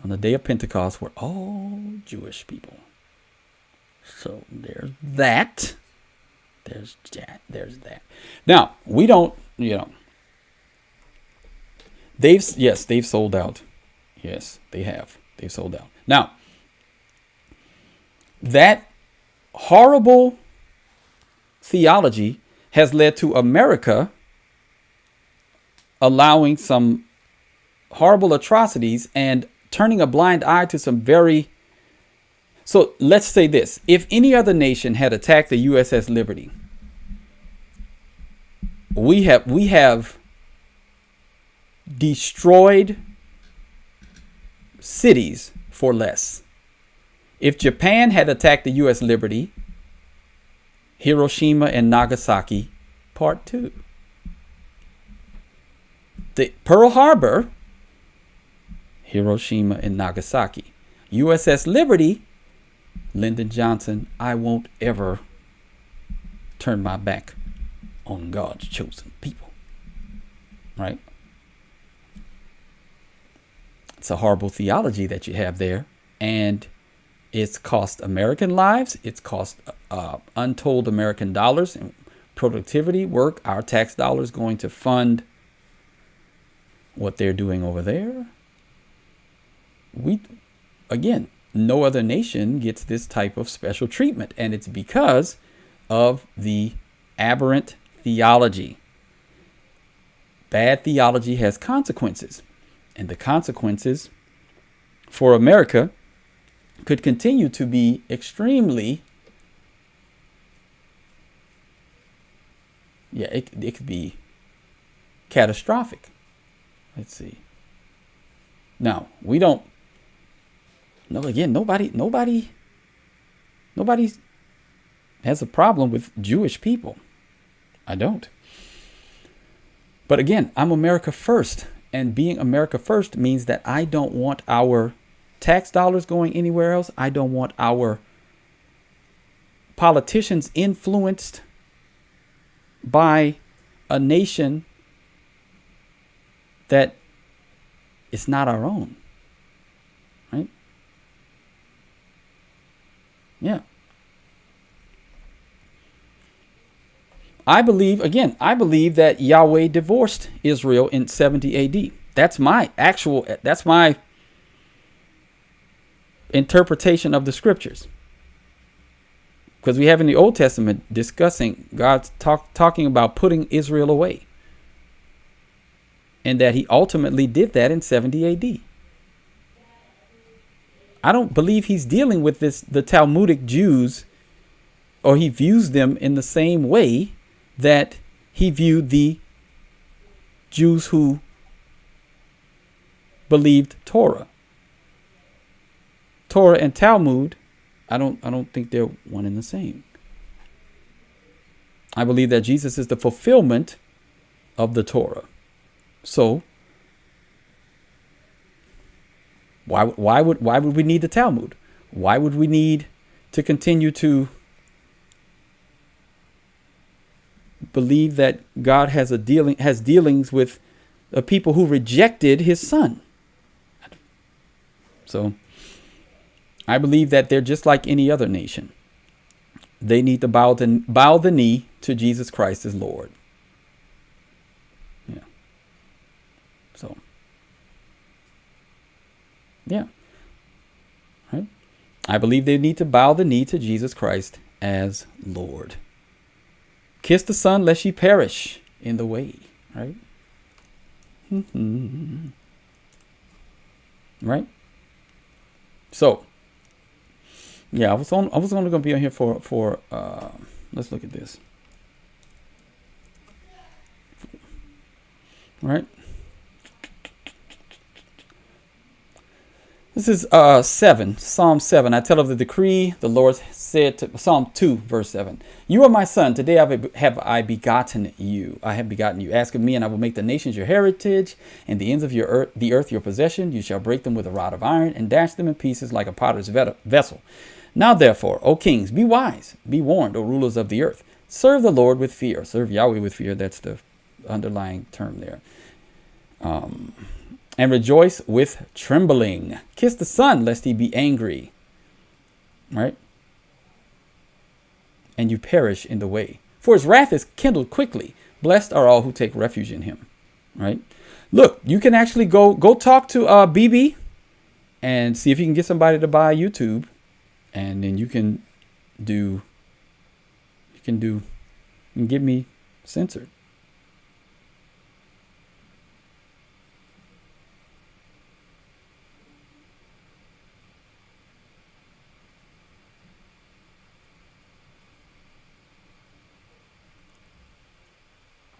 on the day of Pentecost were all Jewish people. So there's that. There's that. Now, we don't, they've sold out. Yes, they have. They've sold out. Now, that horrible theology has led to America allowing some horrible atrocities and turning a blind eye to some very... So let's say this. If any other nation had attacked the USS Liberty, we have destroyed cities for less. If Japan had attacked the US Liberty, Hiroshima and Nagasaki, Part 2. The Pearl Harbor, Hiroshima and Nagasaki. USS Liberty, Lyndon Johnson, I won't ever turn my back on God's chosen people. Right? It's a horrible theology that you have there, and it's cost American lives. It's cost untold American dollars and productivity, work. Our tax dollars going to fund what they're doing over there. No other nation gets this type of special treatment, and it's because of the aberrant theology. Bad theology has consequences, and the consequences for America could continue to be extremely, it could be catastrophic. Let's see. Now, we don't, nobody has a problem with Jewish people. I don't. But again, I'm America first, and being America first means that I don't want our tax dollars going anywhere else. I don't want our politicians influenced by a nation that is not our own. Right? Yeah. I believe that Yahweh divorced Israel in 70 AD. That's my interpretation of the scriptures. Because we have in the Old Testament discussing God talking about putting Israel away. And that he ultimately did that in 70 AD. I don't believe he's dealing with the Talmudic Jews, or he views them in the same way that he viewed the Jews who believed Torah. Torah and Talmud, I don't think they're one and the same. I believe that Jesus is the fulfillment of the Torah. So why would we need the Talmud? Why would we need to continue to believe that God has dealings with the people who rejected his son? So I believe that they're just like any other nation. They need to bow the knee to Jesus Christ as Lord. Yeah. So, yeah. Right? I believe they need to bow the knee to Jesus Christ as Lord. Kiss the Son, lest ye perish in the way. Right? Right? So, yeah, I was only going to be on here for let's look at this. Right? This is Psalm 7. I tell of the decree, the Lord said to Psalm 2, verse 7. You are my son. Today have I begotten you. I have begotten you. Ask of me, and I will make the nations your heritage, and the ends of the earth your possession. You shall break them with a rod of iron, and dash them in pieces like a potter's vessel. Now therefore, O kings, be wise, be warned, O rulers of the earth. Serve the Lord with fear. Serve Yahweh with fear. That's the underlying term there. And rejoice with trembling. Kiss the Son, lest he be angry. Right? And you perish in the way. For his wrath is kindled quickly. Blessed are all who take refuge in him. Right? Look, you can actually go talk to BB and see if you can get somebody to buy YouTube. And then you can get me censored.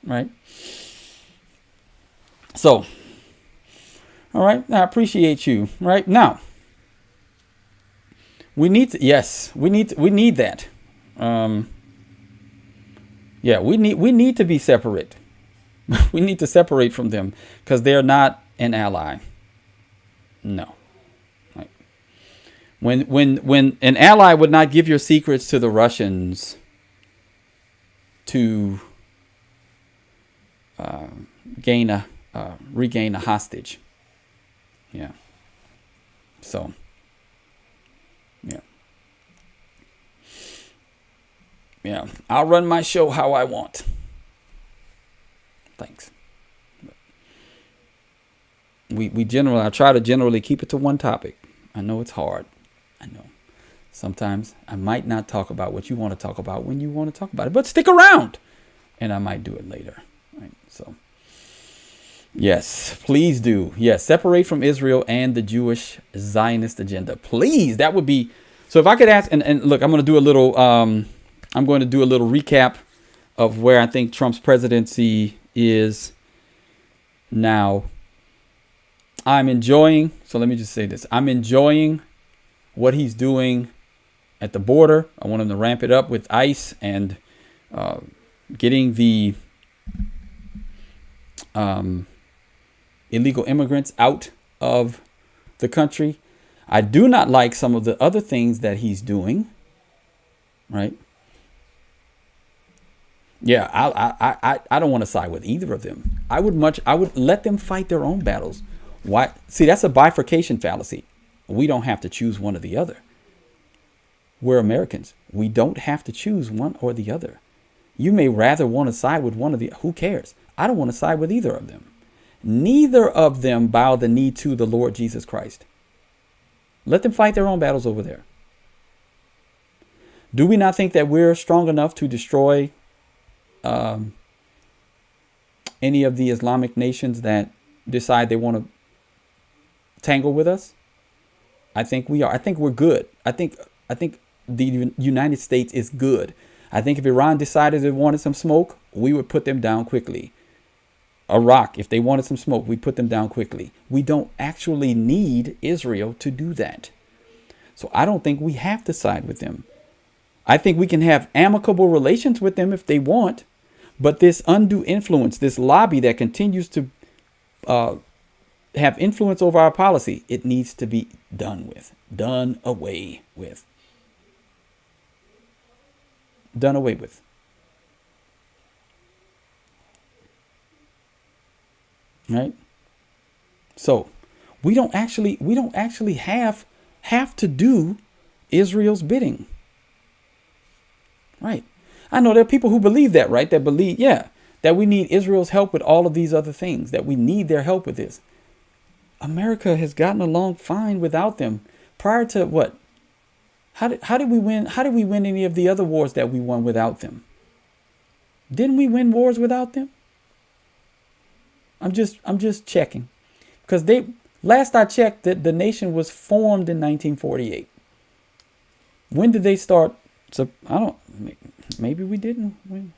Right. So, all right. I appreciate you. Right now, we need that. Yeah, we need to be separate. We need to separate from them because they're not an ally. No. Right. When an ally would not give your secrets to the Russians to regain a hostage. Yeah. So, yeah. Yeah. I'll run my show how I want. Thanks. I try to generally keep it to one topic. I know it's hard. I know. Sometimes I might not talk about what you want to talk about when you want to talk about it, but stick around and I might do it later. Right. So, yes, please do. Yes, separate from Israel and the Jewish Zionist agenda. Please, that would be. So if I could ask, and look, I'm going to do a little recap of where I think Trump's presidency is now. I'm enjoying. So let me just say this. I'm enjoying what he's doing at the border. I want him to ramp it up with ICE and getting the illegal immigrants out of the country. I do not like some of the other things that he's doing. Right? Yeah, I don't want to side with either of them. I would let them fight their own battles. Why? See, that's a bifurcation fallacy. We don't have to choose one or the other. We're Americans. We don't have to choose one or the other. You may rather want to side with one of the, who cares? I don't want to side with either of them. Neither of them bow the knee to the Lord Jesus Christ. Let them fight their own battles over there. Do we not think that we're strong enough to destroy any of the Islamic nations that decide they want to tangle with us? I think we are. I think we're good. I think the United States is good. I think if Iran decided they wanted some smoke, we would put them down quickly. Iraq, if they wanted some smoke, we'd put them down quickly. We don't actually need Israel to do that. So I don't think we have to side with them. I think we can have amicable relations with them if they want. But this undue influence, this lobby that continues to have influence over our policy, it needs to be done with, done away with. Done away with. Right? So we don't actually have to do Israel's bidding. Right. I know there are people who believe that, right? That believe, that we need Israel's help with all of these other things, that we need their help with this. America has gotten along fine without them. Prior to what? How did we win? How did we win any of the other wars that we won without them? Didn't we win wars without them? I'm just checking, because last I checked, the nation was formed in 1948. When did they start? So I don't. Maybe we didn't win.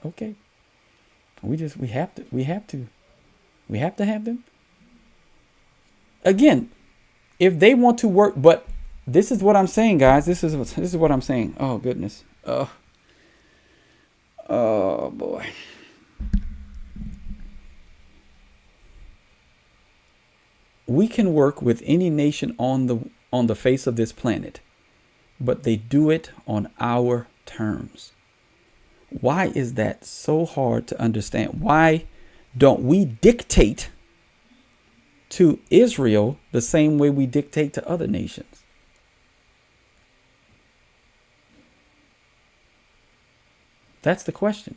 Okay. We have to have them. Again, if they want to work, but this is what I'm saying, guys. This is what I'm saying. Oh goodness. Oh boy. We can work with any nation on the face of this planet, but they do it on our terms. Why is that so hard to understand? Why don't we dictate to Israel the same way we dictate to other nations? That's the question.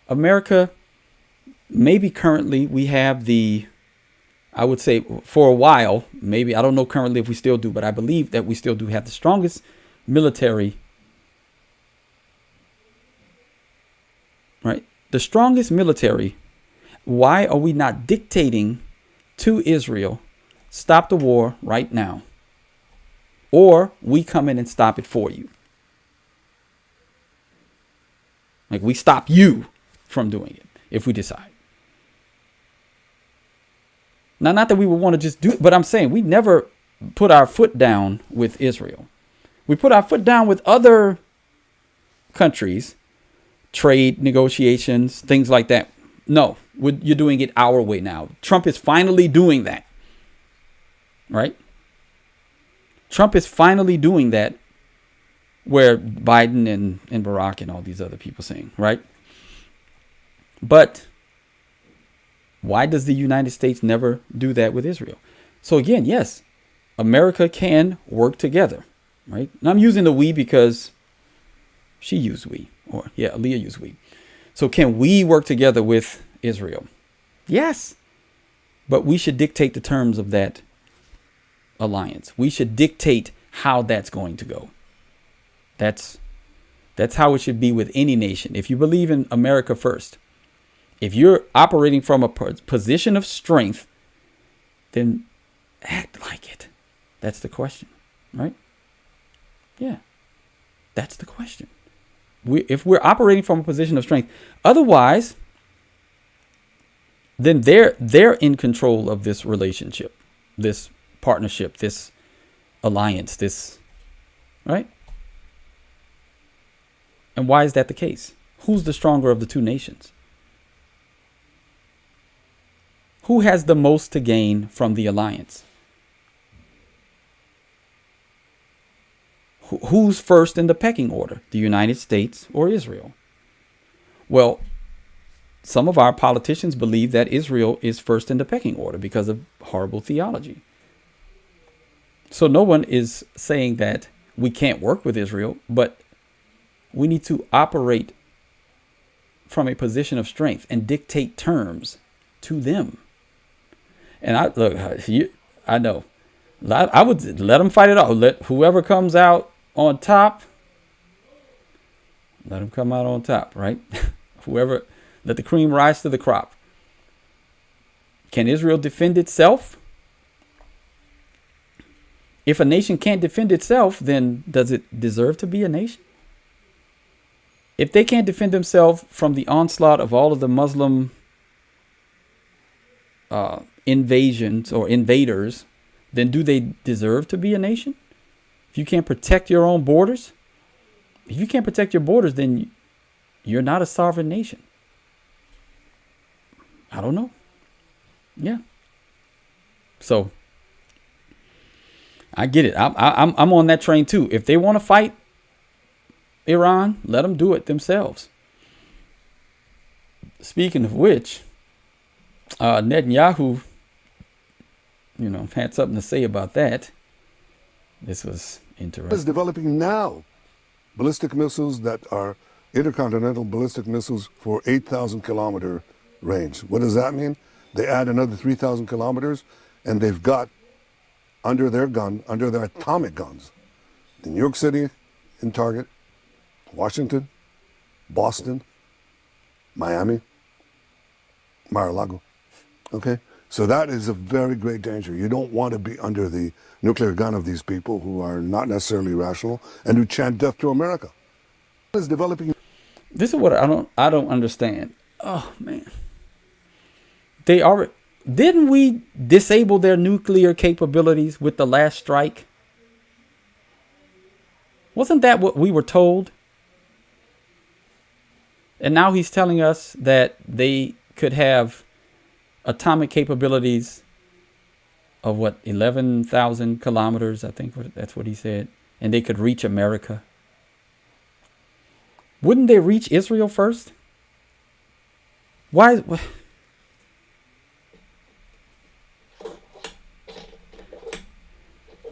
America, maybe currently we have I would say for a while, maybe, I don't know currently if we still do, but I believe that we still do have the strongest military, right? The strongest military. Why are we not dictating to Israel, stop the war right now? Or we come in and stop it for you. Like, we stop you from doing it if we decide. Now, not that we would want to just do it, but I'm saying we never put our foot down with Israel. We put our foot down with other countries, trade negotiations, things like that. No, you're doing it our way now. Trump is finally doing that. Right? Trump is finally doing that, where Biden and Barack and all these other people saying, right? But why does the United States never do that with Israel? So again, yes, America can work together, right? And I'm using the we because she used we, or Aaliyah used we. So can we work together with Israel? Yes, but we should dictate the terms of that alliance. We should dictate how that's going to go. That's how it should be with any nation. If you believe in America first, if you're operating from a position of strength, then act like it. That's the question, right? Yeah, that's the question. If we're operating from a position of strength, otherwise, then they're in control of this relationship, this partnership, this alliance, this, right? And why is that the case? Who's the stronger of the two nations? Who has the most to gain from the alliance? Who's first in the pecking order, the United States or Israel? Well, some of our politicians believe that Israel is first in the pecking order because of horrible theology. So no one is saying that we can't work with Israel, but we need to operate from a position of strength and dictate terms to them. And I know. I would let them fight it out. Let whoever comes out on top, let them come out on top, right? Let the cream rise to the crop. Can Israel defend itself? If a nation can't defend itself, then does it deserve to be a nation? If they can't defend themselves from the onslaught of all of the Muslim invasions or invaders, then do they deserve to be a nation? If you can't protect your own borders, if you can't protect your borders, then you're not a sovereign nation. I don't know. Yeah. So I get it. I'm on that train too. If they want to fight Iran, let them do it themselves. Speaking of which, Netanyahu, had something to say about that. This was interesting. Is developing now ballistic missiles that are intercontinental ballistic missiles for 8,000 kilometer range. What does that mean? They add another 3,000 kilometers, and they've got under their atomic guns, in New York City in target, Washington, Boston, Miami, Mar-a-Lago. Okay? So that is a very great danger. You don't want to be under the nuclear gun of these people who are not necessarily rational and who chant death to America. Is developing. This is what I don't understand. Oh man. Didn't we disable their nuclear capabilities with the last strike? Wasn't that what we were told? And now he's telling us that they could have atomic capabilities of 11,000 kilometers, I think that's what he said, and they could reach America. Wouldn't they reach Israel first? Why?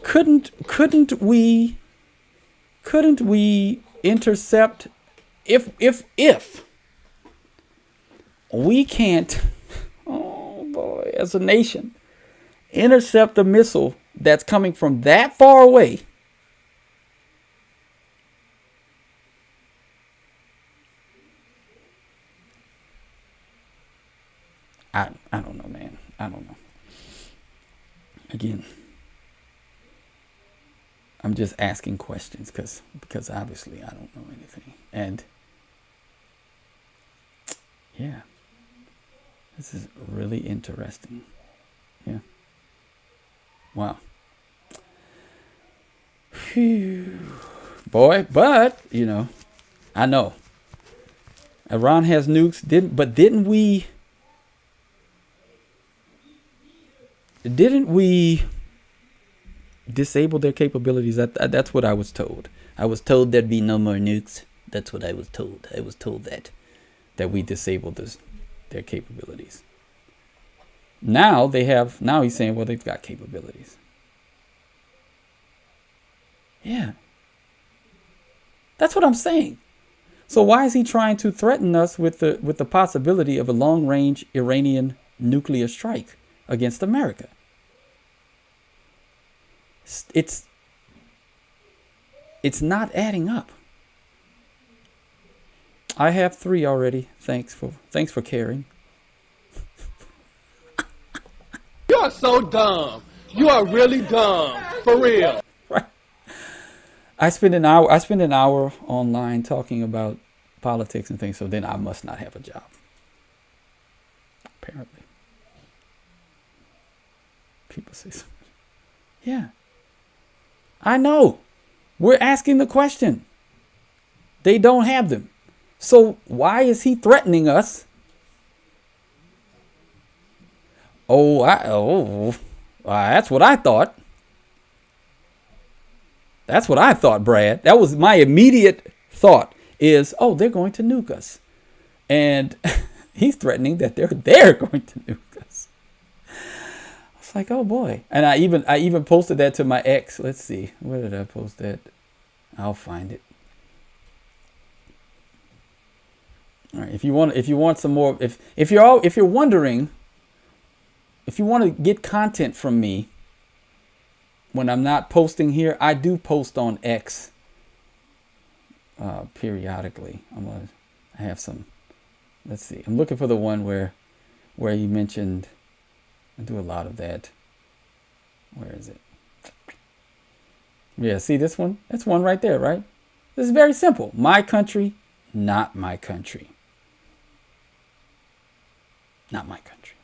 Couldn't we intercept if we can't, oh boy, as a nation, intercept a missile that's coming from that far away? I don't know, man. I don't know. Again, I'm just asking questions because obviously I don't know anything. And yeah, this is really interesting. Yeah. Wow. Phew. Boy, but I know Iran has nukes. Didn't we disable their capabilities? That's what I was told. I was told there'd be no more nukes. That's what I was told. I was told that we disabled their capabilities. Now he's saying, well, they've got capabilities. Yeah. That's what I'm saying. So why is he trying to threaten us with the possibility of a long-range Iranian nuclear strike against America? It's not adding up. I have 3 already. Thanks for caring. You are so dumb. You are really dumb. For real. Right. I spend an hour online talking about politics and things, so then I must not have a job. Apparently. People say so. Yeah. I know. We're asking the question. They don't have them. So why is he threatening us? That's what I thought. That's what I thought, Brad. That was my immediate thought is, they're going to nuke us. And he's threatening that they're going to nuke us. It's like, oh boy. And I even posted that to my ex. Let's see. Where did I post that? I'll find it. All right. If you want some more, if you're wondering, if you want to get content from me when I'm not posting here, I do post on X periodically. I have some. Let's see. I'm looking for the one where you mentioned. I do a lot of that. Where is it? Yeah, see this one? That's one right there, right? This is very simple. My country, not my country. Not my country.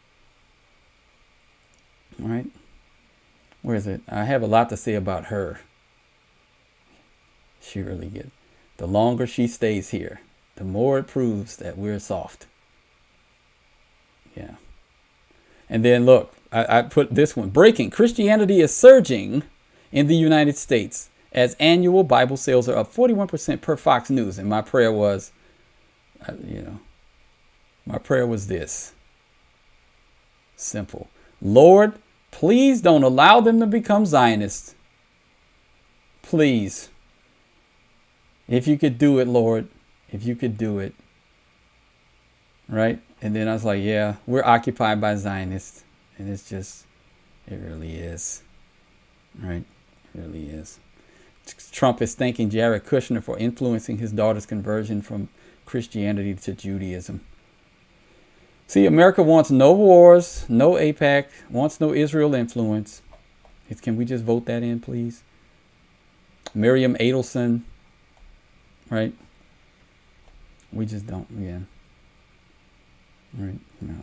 All right. Where is it? I have a lot to say about her. She really gets. The longer she stays here, the more it proves that we're soft. Yeah. And then look, I put this one. Breaking. Christianity is surging in the United States as annual Bible sales are up 41% per Fox News. And my prayer was, my prayer was this. Simple. Lord, please don't allow them to become Zionists. Please. If you could do it, Lord. If you could do it. Right? And then I was like, yeah, we're occupied by Zionists. And it's just, it really is. Right? It really is. Trump is thanking Jared Kushner for influencing his daughter's conversion from Christianity to Judaism. See, America wants no wars, no AIPAC, wants no Israel influence. Can we just vote that in, please? Miriam Adelson, right? We just don't, yeah. Right? No.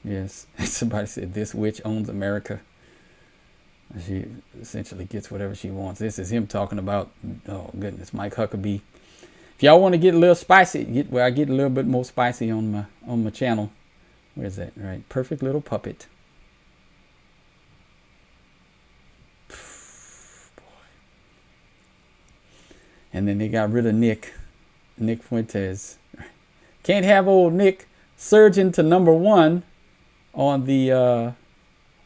Yes, somebody said this witch owns America. She essentially gets whatever she wants. This is him talking about, oh goodness, Mike Huckabee. If y'all want to get a little spicy, I get a little bit more spicy on my channel. Where's that? Right, perfect little puppet. Boy. And then they got rid of Nick Fuentes. Can't have old Nick surging to #1 on the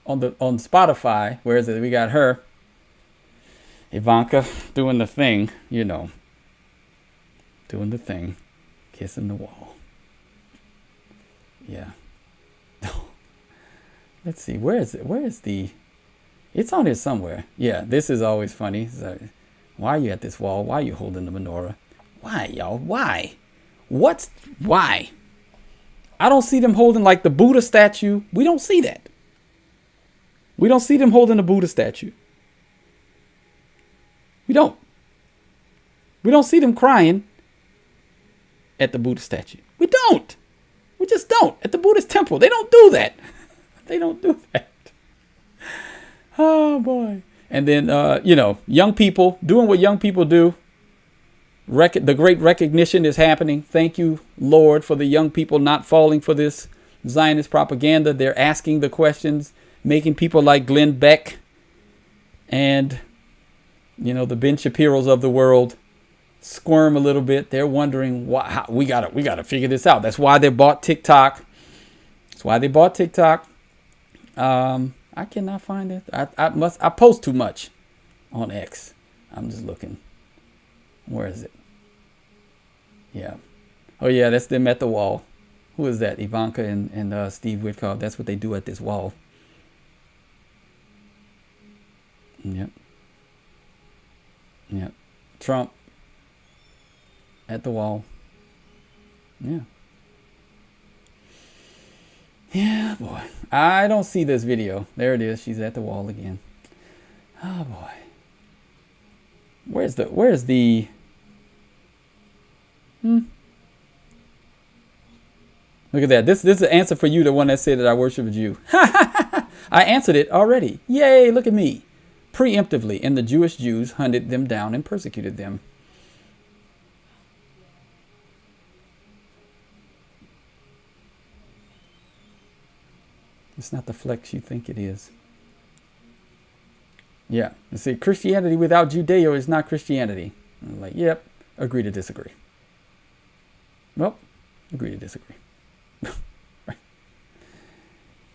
on Spotify. Where is it? We got her, Ivanka, doing the thing, doing the thing, kissing the wall. Yeah. Let's see. Where is it? Where is the? It's on here somewhere. Yeah. This is always funny. So, why are you at this wall? Why are you holding the menorah? Why, y'all? Why? Why? I don't see them holding like the Buddha statue. We don't see that. We don't see them holding the Buddha statue. We don't see them crying at the Buddha statue. We don't. We just don't. At the Buddhist temple, they don't do that. They don't do that. Oh, boy. And then, young people doing what young people do. The great recognition is happening. Thank you, Lord, for the young people not falling for this Zionist propaganda. They're asking the questions, making people like Glenn Beck and, the Ben Shapiro's of the world squirm a little bit. They're wondering why. We gotta figure this out. That's why they bought TikTok. I cannot find it. I post too much on X. I'm just looking. Where is it? Yeah. Oh yeah, that's them at the wall. Who is that? Ivanka and Steve Witkoff. That's what they do at this wall. Yep. Trump at the wall. Yeah. Yeah, boy. I don't see this video. There it is. She's at the wall again. Oh boy. Where's the Look at that. This is an answer for you, the one that said that I worship a Jew. I answered it already. Yay, look at me. Preemptively, and the Jewish Jews hunted them down and persecuted them. It's not the flex you think it is. Yeah. You see, Christianity without Judeo is not Christianity. I'm like, yep, agree to disagree. Well, agree to disagree. Right.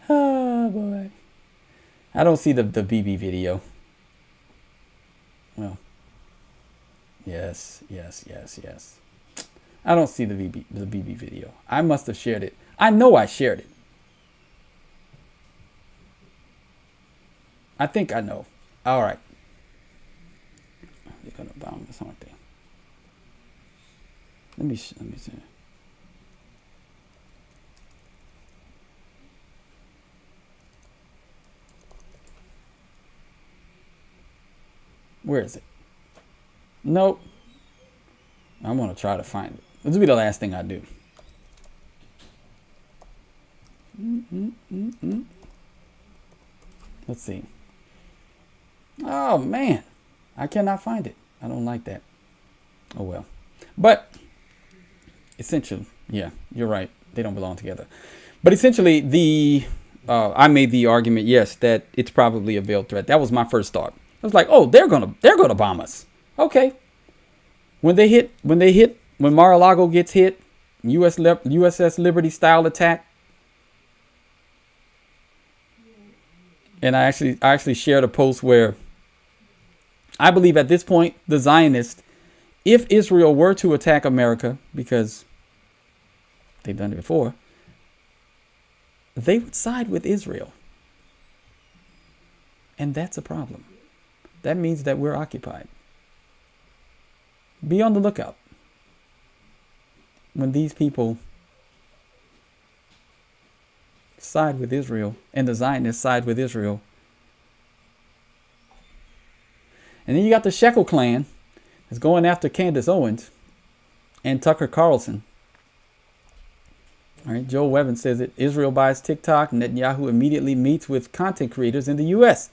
Oh, boy. I don't see the BB video. Well, yes. I don't see the BB video. I must have shared it. I know I shared it. I think I know. All right. They're gonna bomb us, aren't they? Let me see. Where is it? Nope. I'm gonna try to find it. This will be the last thing I do. Let's see. Oh man, I cannot find it. I don't like that. Oh well. But essentially, yeah, you're right. They don't belong together. But essentially, I made the argument, yes, that it's probably a veiled threat. That was my first thought. I was like, oh, they're gonna bomb us. Okay. When Mar-a-Lago gets hit, USS Liberty style attack. And I actually shared a post where I believe at this point, the Zionists, if Israel were to attack America, because they've done it before, they would side with Israel. And that's a problem. That means that we're occupied. Be on the lookout when these people side with Israel and the Zionists side with Israel. And then you got the Shekel clan that's going after Candace Owens and Tucker Carlson. All right, Joe Wevin says that Israel buys TikTok. Netanyahu immediately meets with content creators in the U.S.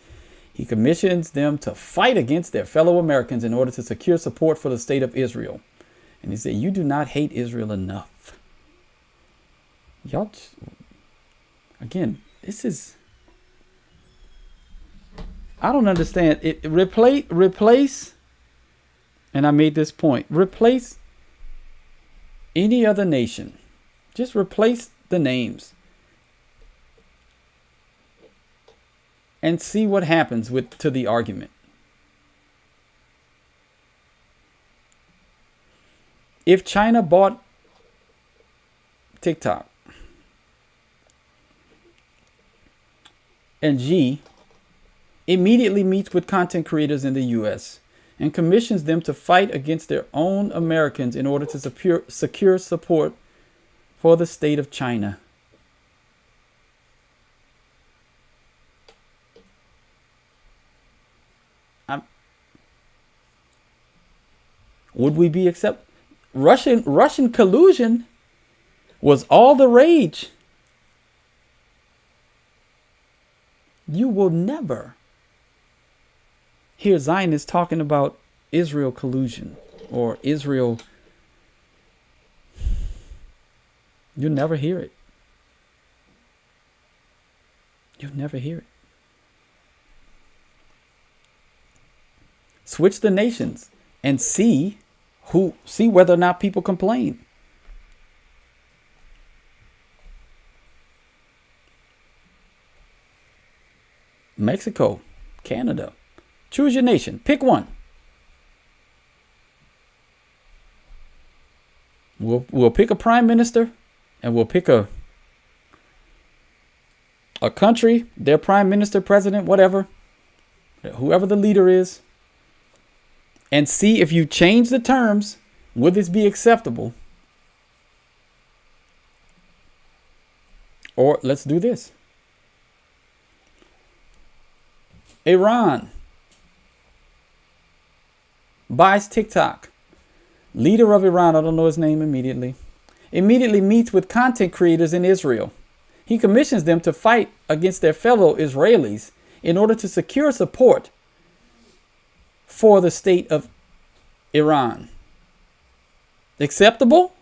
He commissions them to fight against their fellow Americans in order to secure support for the state of Israel. And he said, you do not hate Israel enough. Y'all, again, this is, I don't understand. Replace, and I made this point, replace any other nation. Just replace the names. And see what happens to the argument. If China bought TikTok and Xi immediately meets with content creators in the US and commissions them to fight against their own Americans in order to secure support for the state of China. Would we be Russian collusion was all the rage. You will never hear Zionists talking about Israel collusion or Israel. You'll never hear it. You'll never hear it. Switch the nations and see whether or not people complain. Mexico, Canada. Choose your nation. Pick one. We'll pick a prime minister, and we'll pick a country, their prime minister, president, whatever, whoever the leader is, and see if you change the terms, would this be acceptable? Or let's do this. Iran buys TikTok. Leader of Iran, I don't know his name immediately meets with content creators in Israel. He commissions them to fight against their fellow Israelis in order to secure support for the state of Iran. Acceptable?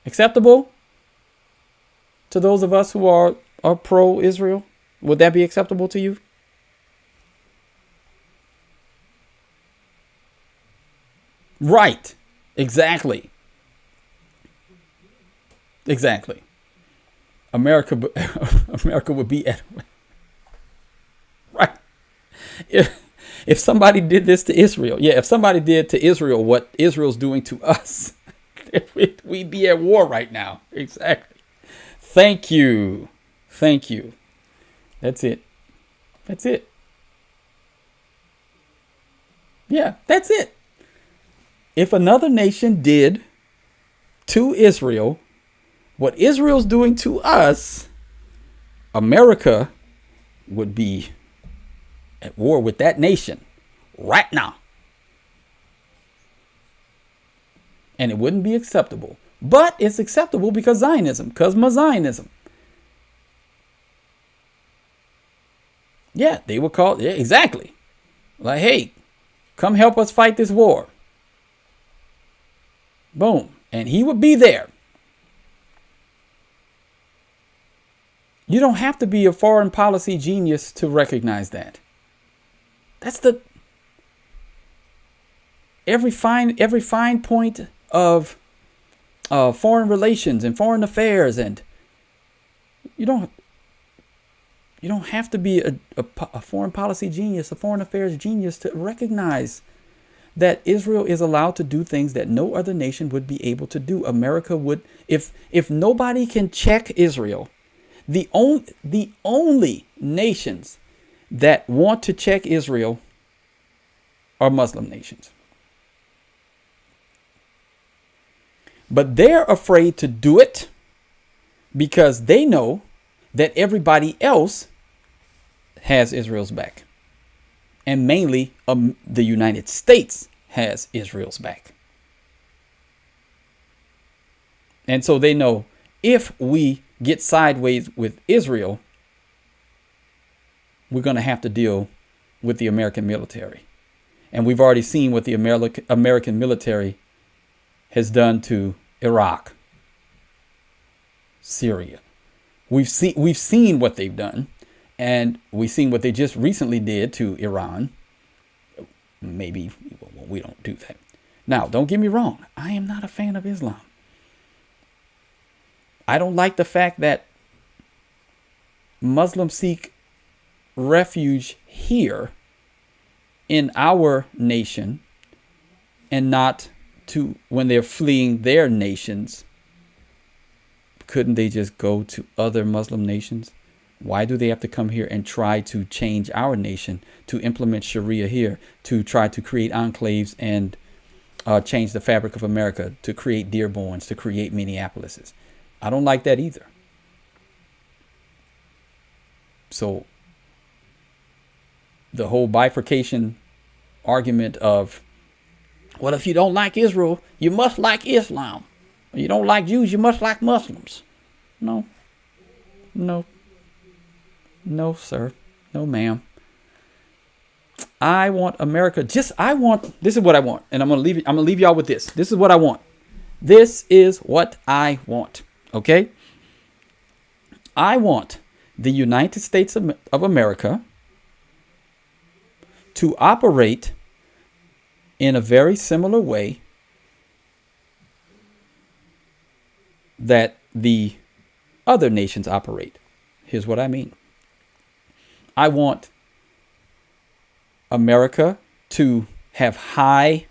Acceptable to those of us who are pro-Israel? Would that be acceptable to you? Right. Exactly. America would be at right. If somebody did this to Israel, if somebody did to Israel what Israel's doing to us, we'd be at war right now. Exactly. Thank you. Thank you. That's it. That's it. Yeah, that's it. If another nation did to Israel what Israel's doing to us, America would be at war with that nation right now. And it wouldn't be acceptable. But it's acceptable because Zionism, because Zionism. Yeah, they were called, yeah, exactly. Like, hey, come help us fight this war. Boom. And he would be there. You don't have to be a foreign policy genius to recognize that. That's the every fine point of foreign relations and foreign affairs, and you don't have to be a foreign policy genius, a foreign affairs genius to recognize that Israel is allowed to do things that no other nation would be able to do. America would, if nobody can check Israel, the only nations that want to check Israel are Muslim nations. But they're afraid to do it because they know that everybody else has Israel's back. And mainly the United States has Israel's back. And so they know if we get sideways with Israel, we're going to have to deal with the American military. And we've already seen what the American military has done to Iraq, Syria. We've seen what they've done, and we've seen what they just recently did to Iran. Maybe we don't do that. Now, don't get me wrong. I am not a fan of Islam. I don't like the fact that Muslims seek refuge here in our nation and not to when they're fleeing their nations. Couldn't they just go to other Muslim nations? Why do they have to come here and try to change our nation, to implement Sharia here, to try to create enclaves and change the fabric of America, to create Dearborns, to create Minneapolises? I don't like that either. So the whole bifurcation argument of, well, if you don't like Israel, you must like Islam. You don't like Jews, you must like Muslims. No, sir. No, ma'am. I want America. This is what I want. And I'm going to leave y'all with this. This is what I want. This is what I want. Okay? I want the United States of America to operate in a very similar way that the other nations operate. Here's what I mean. I want America to have high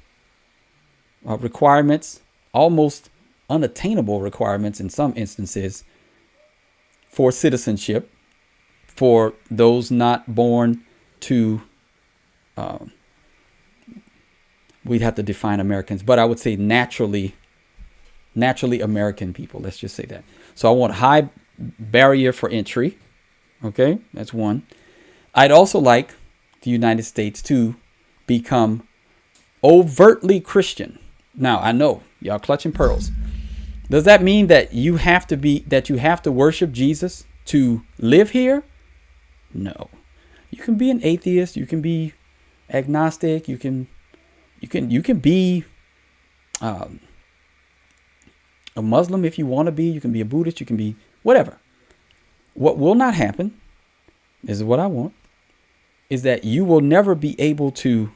requirements, almost unattainable requirements in some instances, for citizenship, for those not born to, we'd have to define Americans, but I would say naturally American people. Let's just say that. So I want high barrier for entry. Okay, that's one. I'd also like the United States to become overtly Christian. Now, I know y'all clutching pearls. Does that mean that you have to worship Jesus to live here? No. You can be an atheist, you can be agnostic, you can be a Muslim if you want to be, you can be a Buddhist, you can be whatever. What will not happen, this is what I want, is that you will never be able to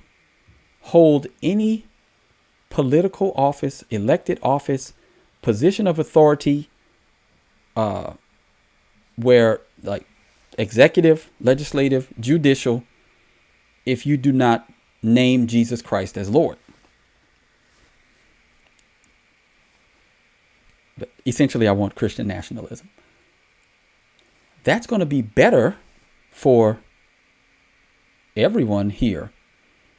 hold any political office, elected office, position of authority, where like executive, legislative, judicial, if you do not name Jesus Christ as Lord. But essentially, I want Christian nationalism. That's going to be better for everyone here,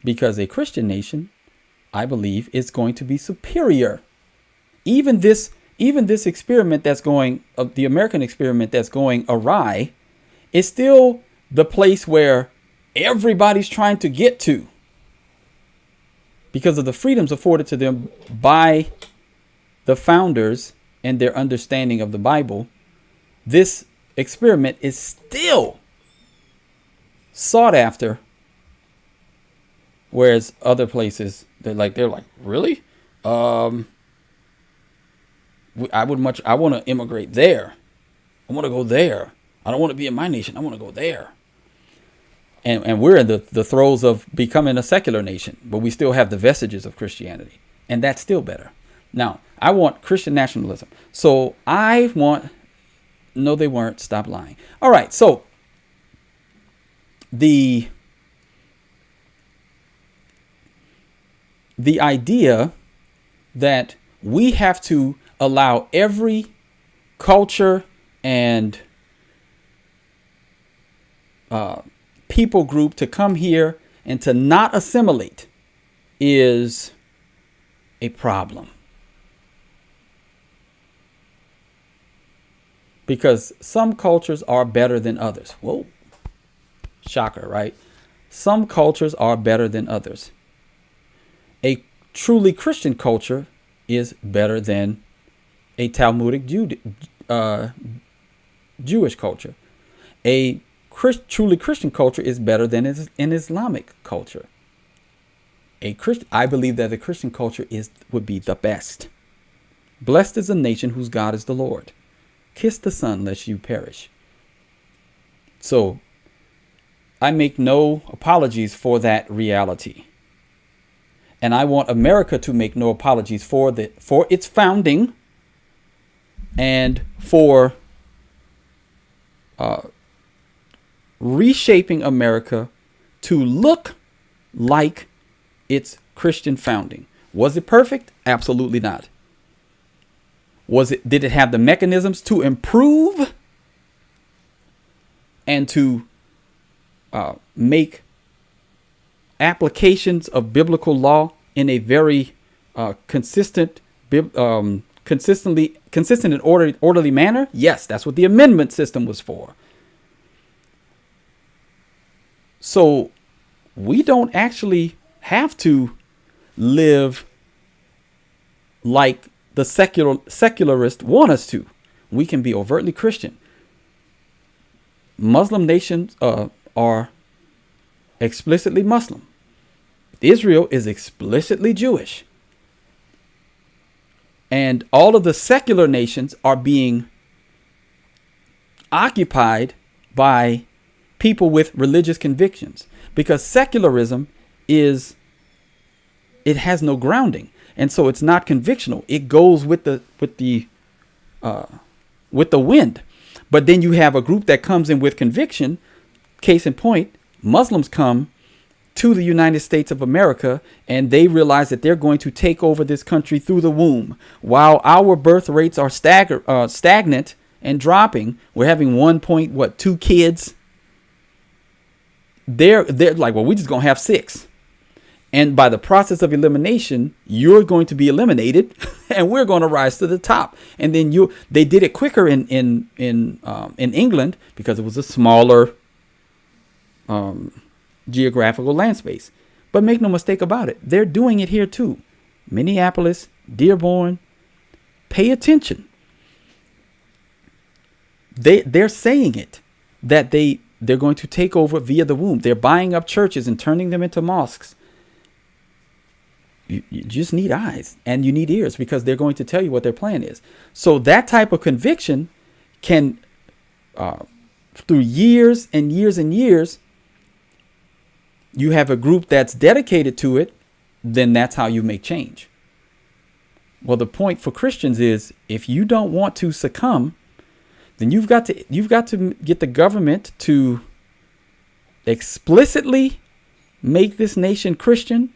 because a Christian nation, I believe, is going to be superior. Even this experiment that's going, the American experiment that's going awry, is still the place where everybody's trying to get to, because of the freedoms afforded to them by the founders and their understanding of the Bible. This experiment is still sought after, whereas other places they're like, really? I want to immigrate there. I want to go there. I don't want to be in my nation. I want to go there. And we're in the throes of becoming a secular nation, but we still have the vestiges of Christianity, and that's still better. Now, I want Christian nationalism. So no, they weren't. Stop lying. All right. So the idea that we have to allow every culture and people group to come here and to not assimilate is a problem. Because some cultures are better than others. Whoa. Shocker, right? Some cultures are better than others. A truly Christian culture is better than a Talmudic Jewish culture. A truly Christian culture is better than an Islamic culture. I believe that the Christian culture would be the best. Blessed is a nation whose God is the Lord. Kiss the Son lest you perish. So I make no apologies for that reality. And I want America to make no apologies for its founding and for reshaping America to look like its Christian founding. Was it perfect? Absolutely not. Did it have the mechanisms to improve and to make applications of biblical law in a very consistent and orderly manner? Yes, that's what the amendment system was for. So we don't actually have to live like the secularists want us to. We can be overtly Christian. Muslim nations are explicitly Muslim. Israel is explicitly Jewish. And all of the secular nations are being occupied by people with religious convictions, because secularism has no grounding. And so it's not convictional. It goes with the wind. But then you have a group that comes in with conviction. Case in point, Muslims come to the United States of America and they realize that they're going to take over this country through the womb. While our birth rates are stagnant and dropping, we're having 1.2 kids. They're like, well, we're just gonna have 6. And by the process of elimination, you're going to be eliminated, and we're going to rise to the top. And then they did it quicker in England because it was a smaller geographical land space. But make no mistake about it, they're doing it here too. Minneapolis, Dearborn, pay attention. They're saying it, that they're going to take over via the womb. They're buying up churches and turning them into mosques. You just need eyes and you need ears, because they're going to tell you what their plan is. So that type of conviction can, through years and years and years, you have a group that's dedicated to it, then that's how you make change. Well, the point for Christians is, if you don't want to succumb, then you've got to get the government to explicitly make this nation Christian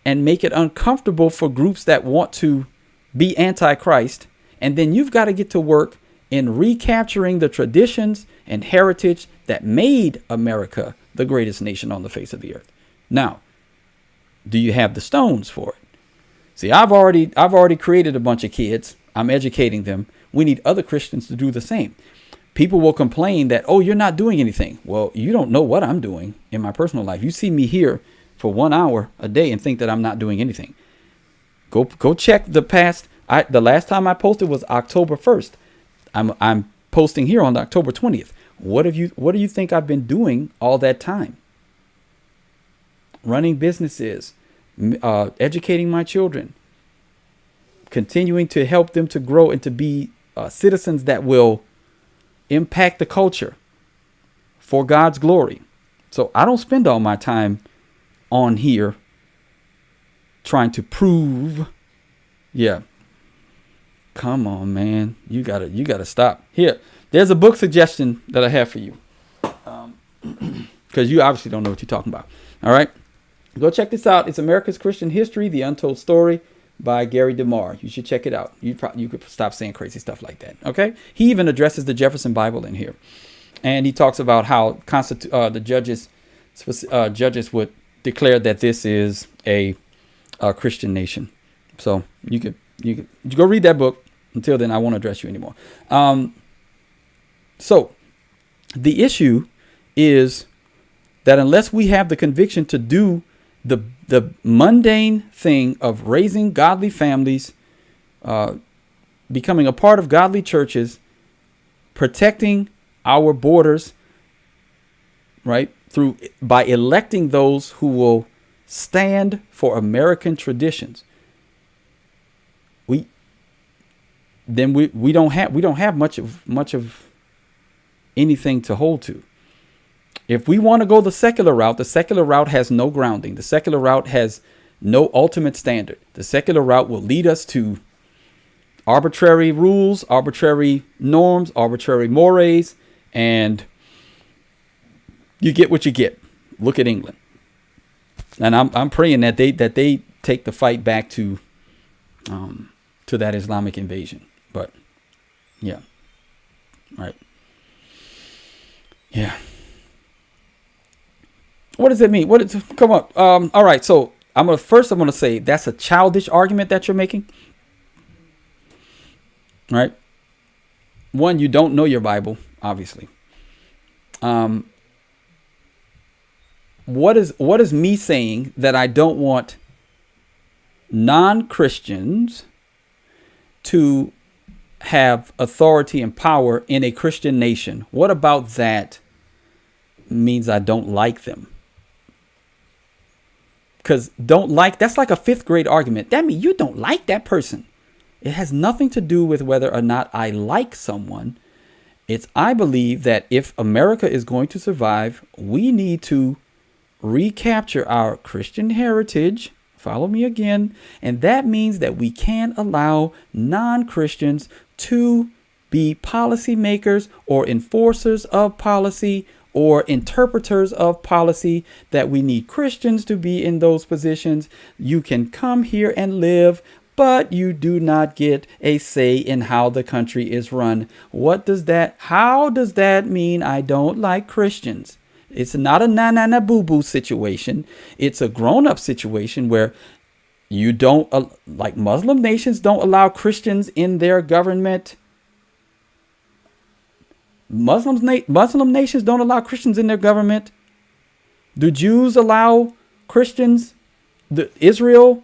and make it uncomfortable for groups that want to be anti-Christ. And then you've got to get to work in recapturing the traditions and heritage that made America the greatest nation on the face of the earth. Now, do you have the stones for it? See, I've already created a bunch of kids. I'm educating them. We need other Christians to do the same. People will complain that, oh, you're not doing anything. Well, you don't know what I'm doing in my personal life. You see me here for 1 hour a day and think that I'm not doing anything. Go check the past. The last time I posted was October 1st. I'm posting here on October 20th. What do you think I've been doing all that time? Running businesses, educating my children, continuing to help them to grow and to be citizens that will impact the culture for God's glory. So I don't spend all my time on here trying to prove. Yeah. Come on, man. You gotta stop. Here, there's a book suggestion that I have for you. Because you obviously don't know what you're talking about. All right. Go check this out. It's America's Christian History, The Untold Story by Gary DeMar. You should check it out. You could stop saying crazy stuff like that. Okay. He even addresses the Jefferson Bible in here. And he talks about how the judges would declare that this is a Christian nation. So you could go read that book. Until then, I won't address you anymore. So the issue is that unless we have the conviction to do the mundane thing of raising godly families, becoming a part of godly churches, protecting our borders, right, by electing those who will stand for American traditions, we don't have much of anything to hold to. If we want to go the secular route has no grounding. The secular route has no ultimate standard. The secular route will lead us to arbitrary rules, arbitrary norms, arbitrary mores, and you get what you get. Look at England. And I'm praying that they take the fight back to that Islamic invasion. But yeah. Right. Yeah. What does it mean? Come on. All right. So I'm gonna say that's a childish argument that you're making. All right. One, you don't know your Bible, obviously. What is me saying that I don't want non-Christians to have authority and power in a Christian nation? What about that means I don't like them? Because that's like a 5th grade argument. That means you don't like that person. It has nothing to do with whether or not I like someone. I believe that if America is going to survive, we need to recapture our Christian heritage. Follow me again. And that means that we can't allow non-Christians to be policymakers or enforcers of policy or interpreters of policy, that we need Christians to be in those positions. You can come here and live, but you do not get a say in how the country is run. How does that mean I don't like Christians? It's not a na boo boo situation. It's a grown up situation where you don't, like Muslim nations don't allow Christians in their government. Muslim nations don't allow Christians in their government. Do Jews allow Christians, Israel,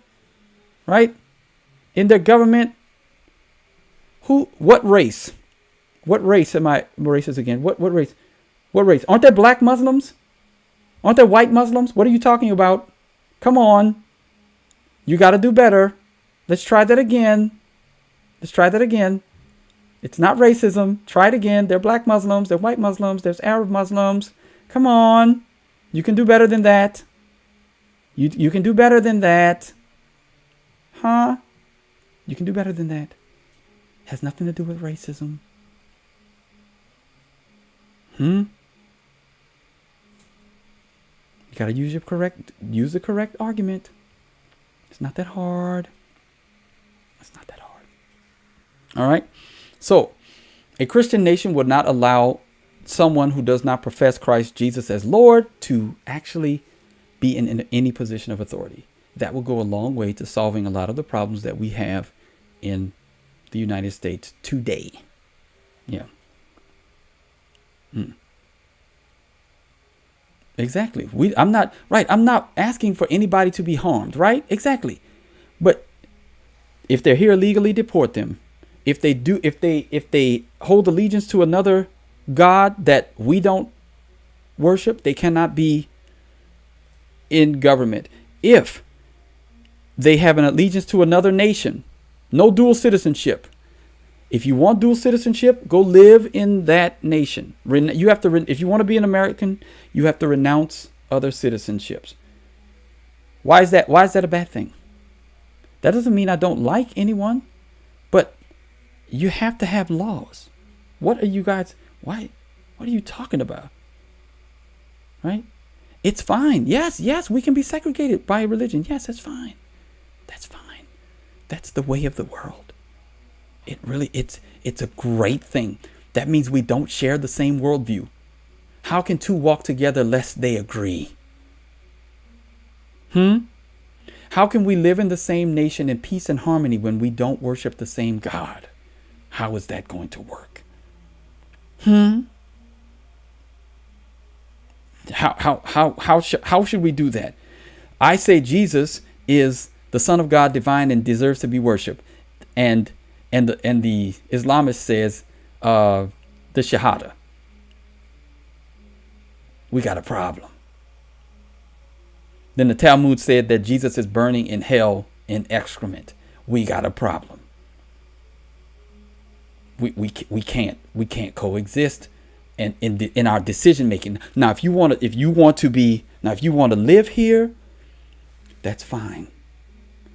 right, in their government? What race? What race am I racist again? What race? What race? Aren't there black Muslims? Aren't there white Muslims? What are you talking about? Come on. You got to do better. Let's try that again. It's not racism. Try it again. They're black Muslims. They're white Muslims. There's Arab Muslims. Come on. You can do better than that. You can do better than that. Huh? You can do better than that. It has nothing to do with racism. You got to use the correct argument. It's not that hard. It's not that hard. All right. So a Christian nation would not allow someone who does not profess Christ Jesus as Lord to actually be in any position of authority. That will go a long way to solving a lot of the problems that we have in the United States today. Yeah. Exactly. I'm not asking for anybody to be harmed, right? Exactly. But if they're here illegally, deport them. If they hold allegiance to another God that we don't worship, they cannot be in government. If they have an allegiance to another nation, no dual citizenship. If you want dual citizenship, go live in that nation. You have to, if you want to be an American, you have to renounce other citizenships. Why is that? Why is that a bad thing? That doesn't mean I don't like anyone, but you have to have laws. What are you guys? What are you talking about? Right? It's fine. Yes, we can be segregated by religion. Yes, that's fine. That's fine. That's the way of the world. It's a great thing. That means we don't share the same worldview. How can two walk together lest they agree? How can we live in the same nation in peace and harmony when we don't worship the same God? How is that going to work? How should we do that? I say Jesus is the Son of God, divine, and deserves to be worshipped. And the Islamist says the Shahada. We got a problem. Then the Talmud said that Jesus is burning in hell in excrement. We got a problem. We can't coexist in our decision making. Now, if you want to live here, that's fine.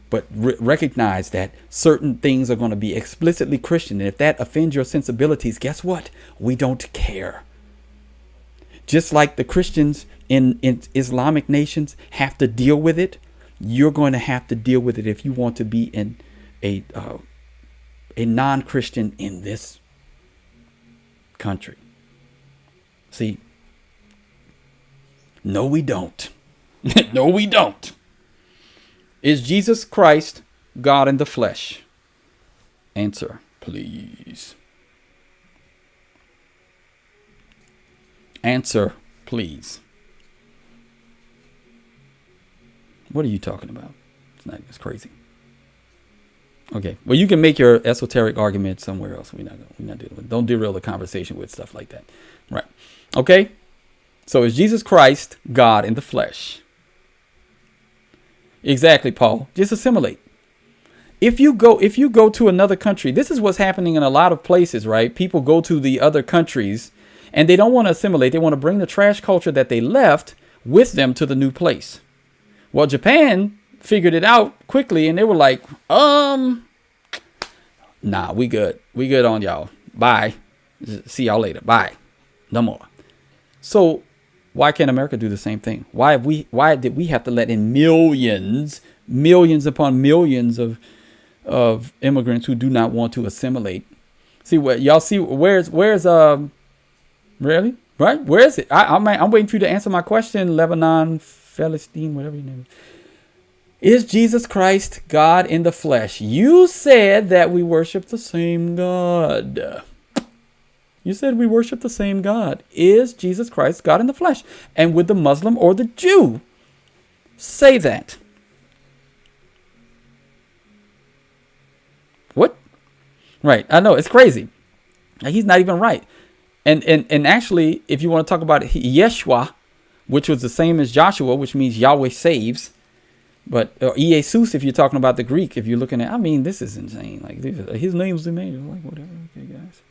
But recognize that certain things are going to be explicitly Christian. And if that offends your sensibilities, guess what? We don't care. Just like the Christians in Islamic nations have to deal with it, you're going to have to deal with it if you want to be a non-Christian in this country. See? No, we don't. No, we don't. Is Jesus Christ God in the flesh? Answer, please. Answer, please. What are you talking about? It's crazy. Okay. Well, you can make your esoteric argument somewhere else. We're not doing it. Don't derail the conversation with stuff like that. Right. Okay. So is Jesus Christ God in the flesh? Exactly, Paul. Just assimilate. If you go to another country, this is what's happening in a lot of places, right? People go to the other countries and they don't want to assimilate. They want to bring the trash culture that they left with them to the new place. Well, Japan figured it out quickly and they were like, nah, we good. We good on y'all. Bye. See y'all later. Bye. No more. So why can't America do the same thing? Why did we have to let in millions upon millions of immigrants who do not want to assimilate? See what y'all see? Where's really? Right? Where is it? I'm waiting for you to answer my question, Lebanon, Palestine, whatever your name is. Is Jesus Christ God in the flesh? You said that we worship the same God. You said we worship the same God. Is Jesus Christ God in the flesh? And would the Muslim or the Jew say that? What? Right. I know. It's crazy. He's not even right. And actually, if you want to talk about Yeshua, which was the same as Joshua, which means Yahweh saves, but Jesus, if you're talking about the Greek, if you're looking at, this is insane. Like his name's Emmanuel. Like whatever. Okay, guys.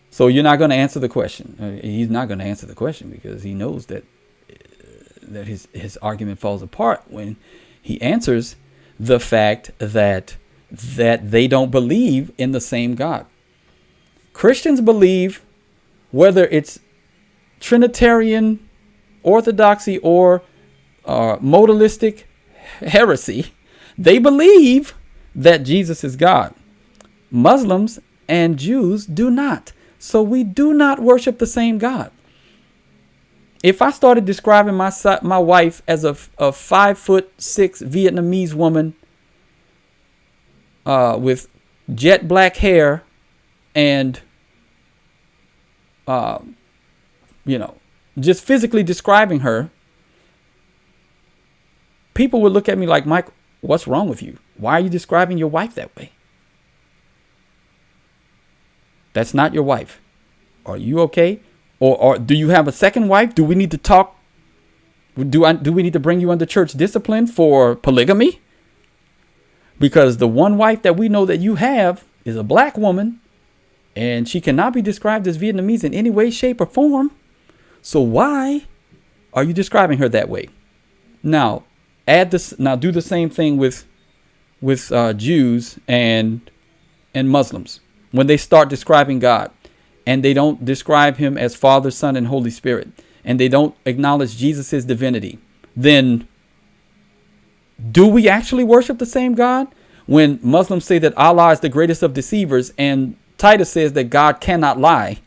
So you're not going to answer the question. He's not going to answer the question because he knows that his argument falls apart when he answers the fact that they don't believe in the same God. Christians believe, whether it's Trinitarian orthodoxy or modalistic heresy. They believe that Jesus is God. Muslims and Jews do not. So we do not worship the same God. If I started describing my wife as a 5'6" Vietnamese woman with jet black hair and just physically describing her, people would look at me like, Mike, what's wrong with you? Why are you describing your wife that way? That's not your wife. Are you okay? Or do you have a second wife? Do we need to talk? Do we need to bring you under church discipline for polygamy? Because the one wife that we know that you have is a black woman, and she cannot be described as Vietnamese in any way, shape, or form. So why are you describing her that way? Now, do the same thing with Jews and Muslims. When they start describing God, and they don't describe him as Father, Son, and Holy Spirit, and they don't acknowledge Jesus' divinity, then do we actually worship the same God? When Muslims say that Allah is the greatest of deceivers, and Titus says that God cannot lie,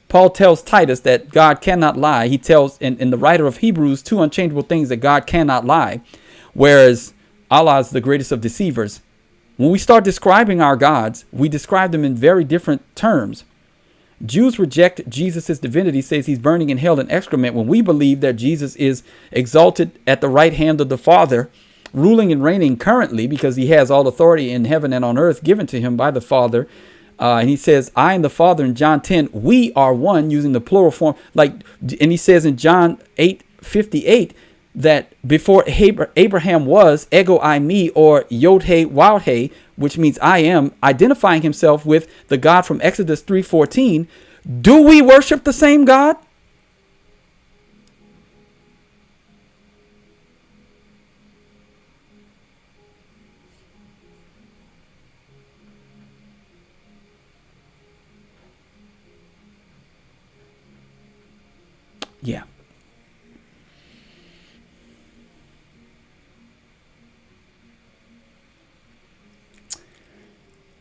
Paul tells Titus that God cannot lie. He tells in the writer of Hebrews 2 unchangeable things that God cannot lie, whereas Allah is the greatest of deceivers. When we start describing our gods, we describe them in very different terms. Jews reject Jesus' divinity, says he's burning in hell in excrement, when we believe that Jesus is exalted at the right hand of the Father, ruling and reigning currently because he has all authority in heaven and on earth given to him by the Father. And he says, I and the Father in John 10, we are one, using the plural form. And he says in John 8:58 that before Abraham was, ego I me, or yod he wad he, which means I am, identifying himself with the God from Exodus 3:14. Do we worship the same God? Yeah.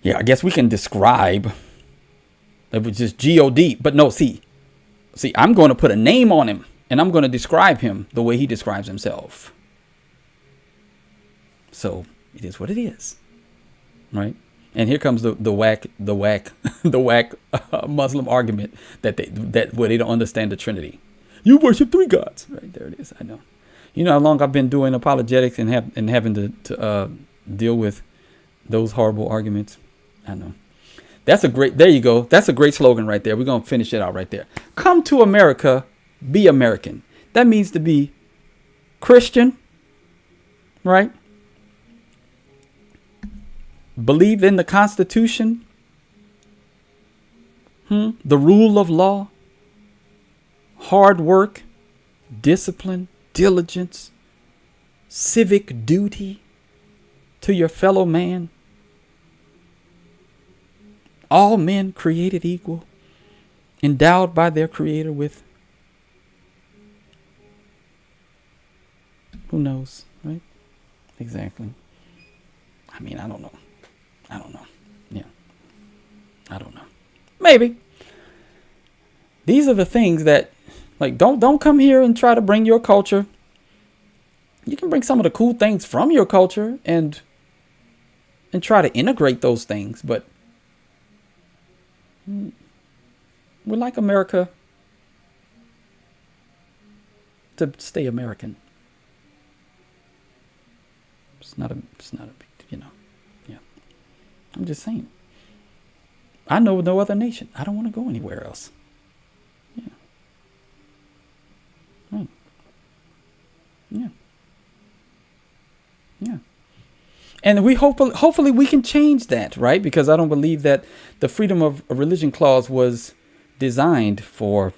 Yeah, I guess we can describe. It was just G-O-D. But no, see, I'm going to put a name on him, and I'm going to describe him the way he describes himself. So it is what it is, right? And here comes the whack Muslim argument that where they don't understand the Trinity. You worship three gods, right? There it is. I know. You know how long I've been doing apologetics and having to deal with those horrible arguments. I know. There you go. That's a great slogan right there. We're going to finish it out right there. Come to America, be American. That means to be Christian, right? Believe in the Constitution, the rule of law, hard work, discipline, diligence, civic duty to your fellow man. All men created equal, endowed by their Creator with, who knows, right? Exactly. I mean, I don't know. Yeah. I don't know. Maybe. These are the things that, like, don't come here and try to bring your culture. You can bring some of the cool things from your culture and try to integrate those things, but we'd like America to stay American. It's not a big, yeah. I'm just saying. I know no other nation. I don't want to go anywhere else. Yeah. Right. Yeah. Yeah. And we hopefully we can change that, right? Because I don't believe that the freedom of religion clause was designed for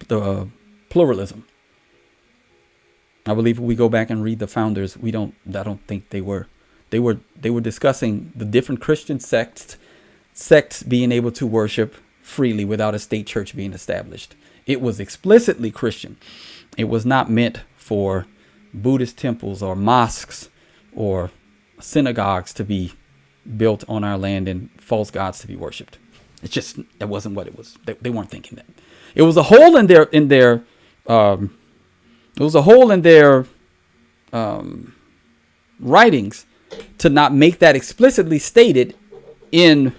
the pluralism. I believe if we go back and read the founders, I don't think they were discussing the different Christian sects being able to worship freely without a state church being established. It was explicitly Christian. It was not meant for Buddhist temples or mosques or synagogues to be built on our land and false gods to be worshipped. It's just, that wasn't what it was. They weren't thinking that. It was a hole in their writings to not make that explicitly stated in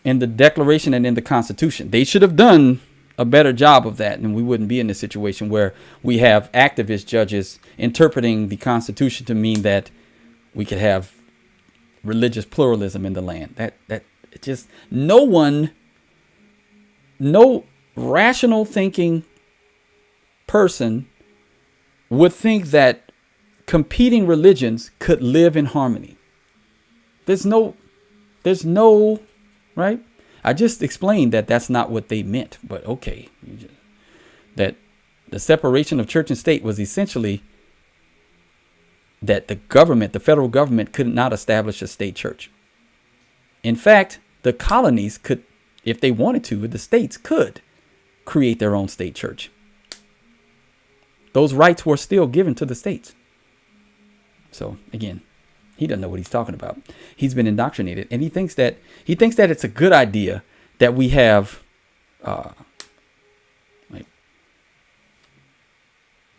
the Declaration and in the Constitution. They should have done a better job of that, and we wouldn't be in this situation where we have activist judges interpreting the Constitution to mean that we could have religious pluralism in the land. That it just, no rational thinking person would think that competing religions could live in harmony. There's no, right? I just explained that that's not what they meant, but okay. That the separation of church and state was essentially that the government, the federal government, could not establish a state church. In fact, the colonies could, if they wanted to, the states could create their own state church. Those rights were still given to the states. So again, he doesn't know what he's talking about. He's been indoctrinated, and he thinks that it's a good idea that we have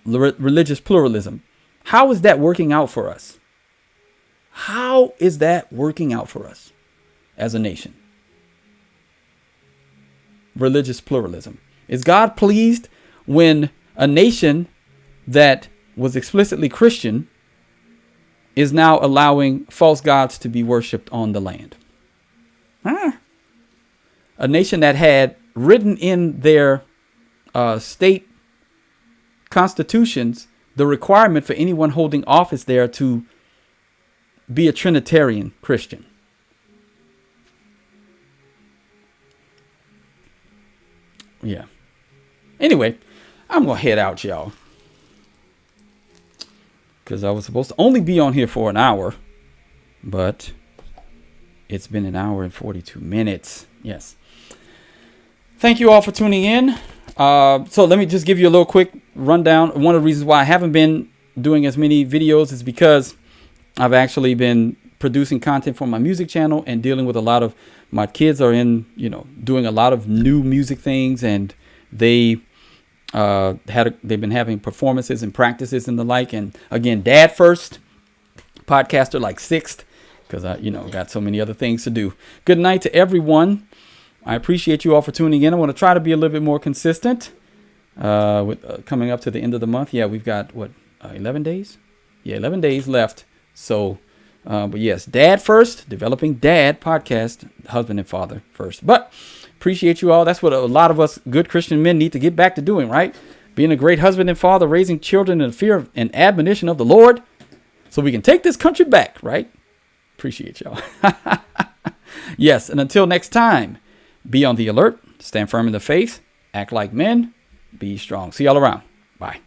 religious pluralism. How is that working out for us? How is that working out for us as a nation? Religious pluralism. Is God pleased when a nation that was explicitly Christian is now allowing false gods to be worshipped on the land? A nation that had written in their state constitutions the requirement for anyone holding office there to be a Trinitarian Christian. Yeah. Anyway, I'm going to head out, y'all, because I was supposed to only be on here for an hour, but it's been an hour and 42 minutes. Yes. Thank you all for tuning in. So let me just give you a little quick rundown. One of the reasons why I haven't been doing as many videos is because I've actually been producing content for my music channel and dealing with a lot of my kids are in, doing a lot of new music things, and they've been having performances and practices and the like. And again, dad first, podcaster like sixth, because I, got so many other things to do. Good night to everyone. I appreciate you all for tuning in. I want to try to be a little bit more consistent with coming up to the end of the month. Yeah, we've got 11 days? Yeah, 11 days left. So, but yes, dad first, developing dad podcast, husband and father first. But appreciate you all. That's what a lot of us good Christian men need to get back to doing, right? Being a great husband and father, raising children in the fear and admonition of the Lord, so we can take this country back, right? Appreciate y'all. Yes, and until next time, be on the alert, stand firm in the faith, act like men, be strong. See y'all around. Bye.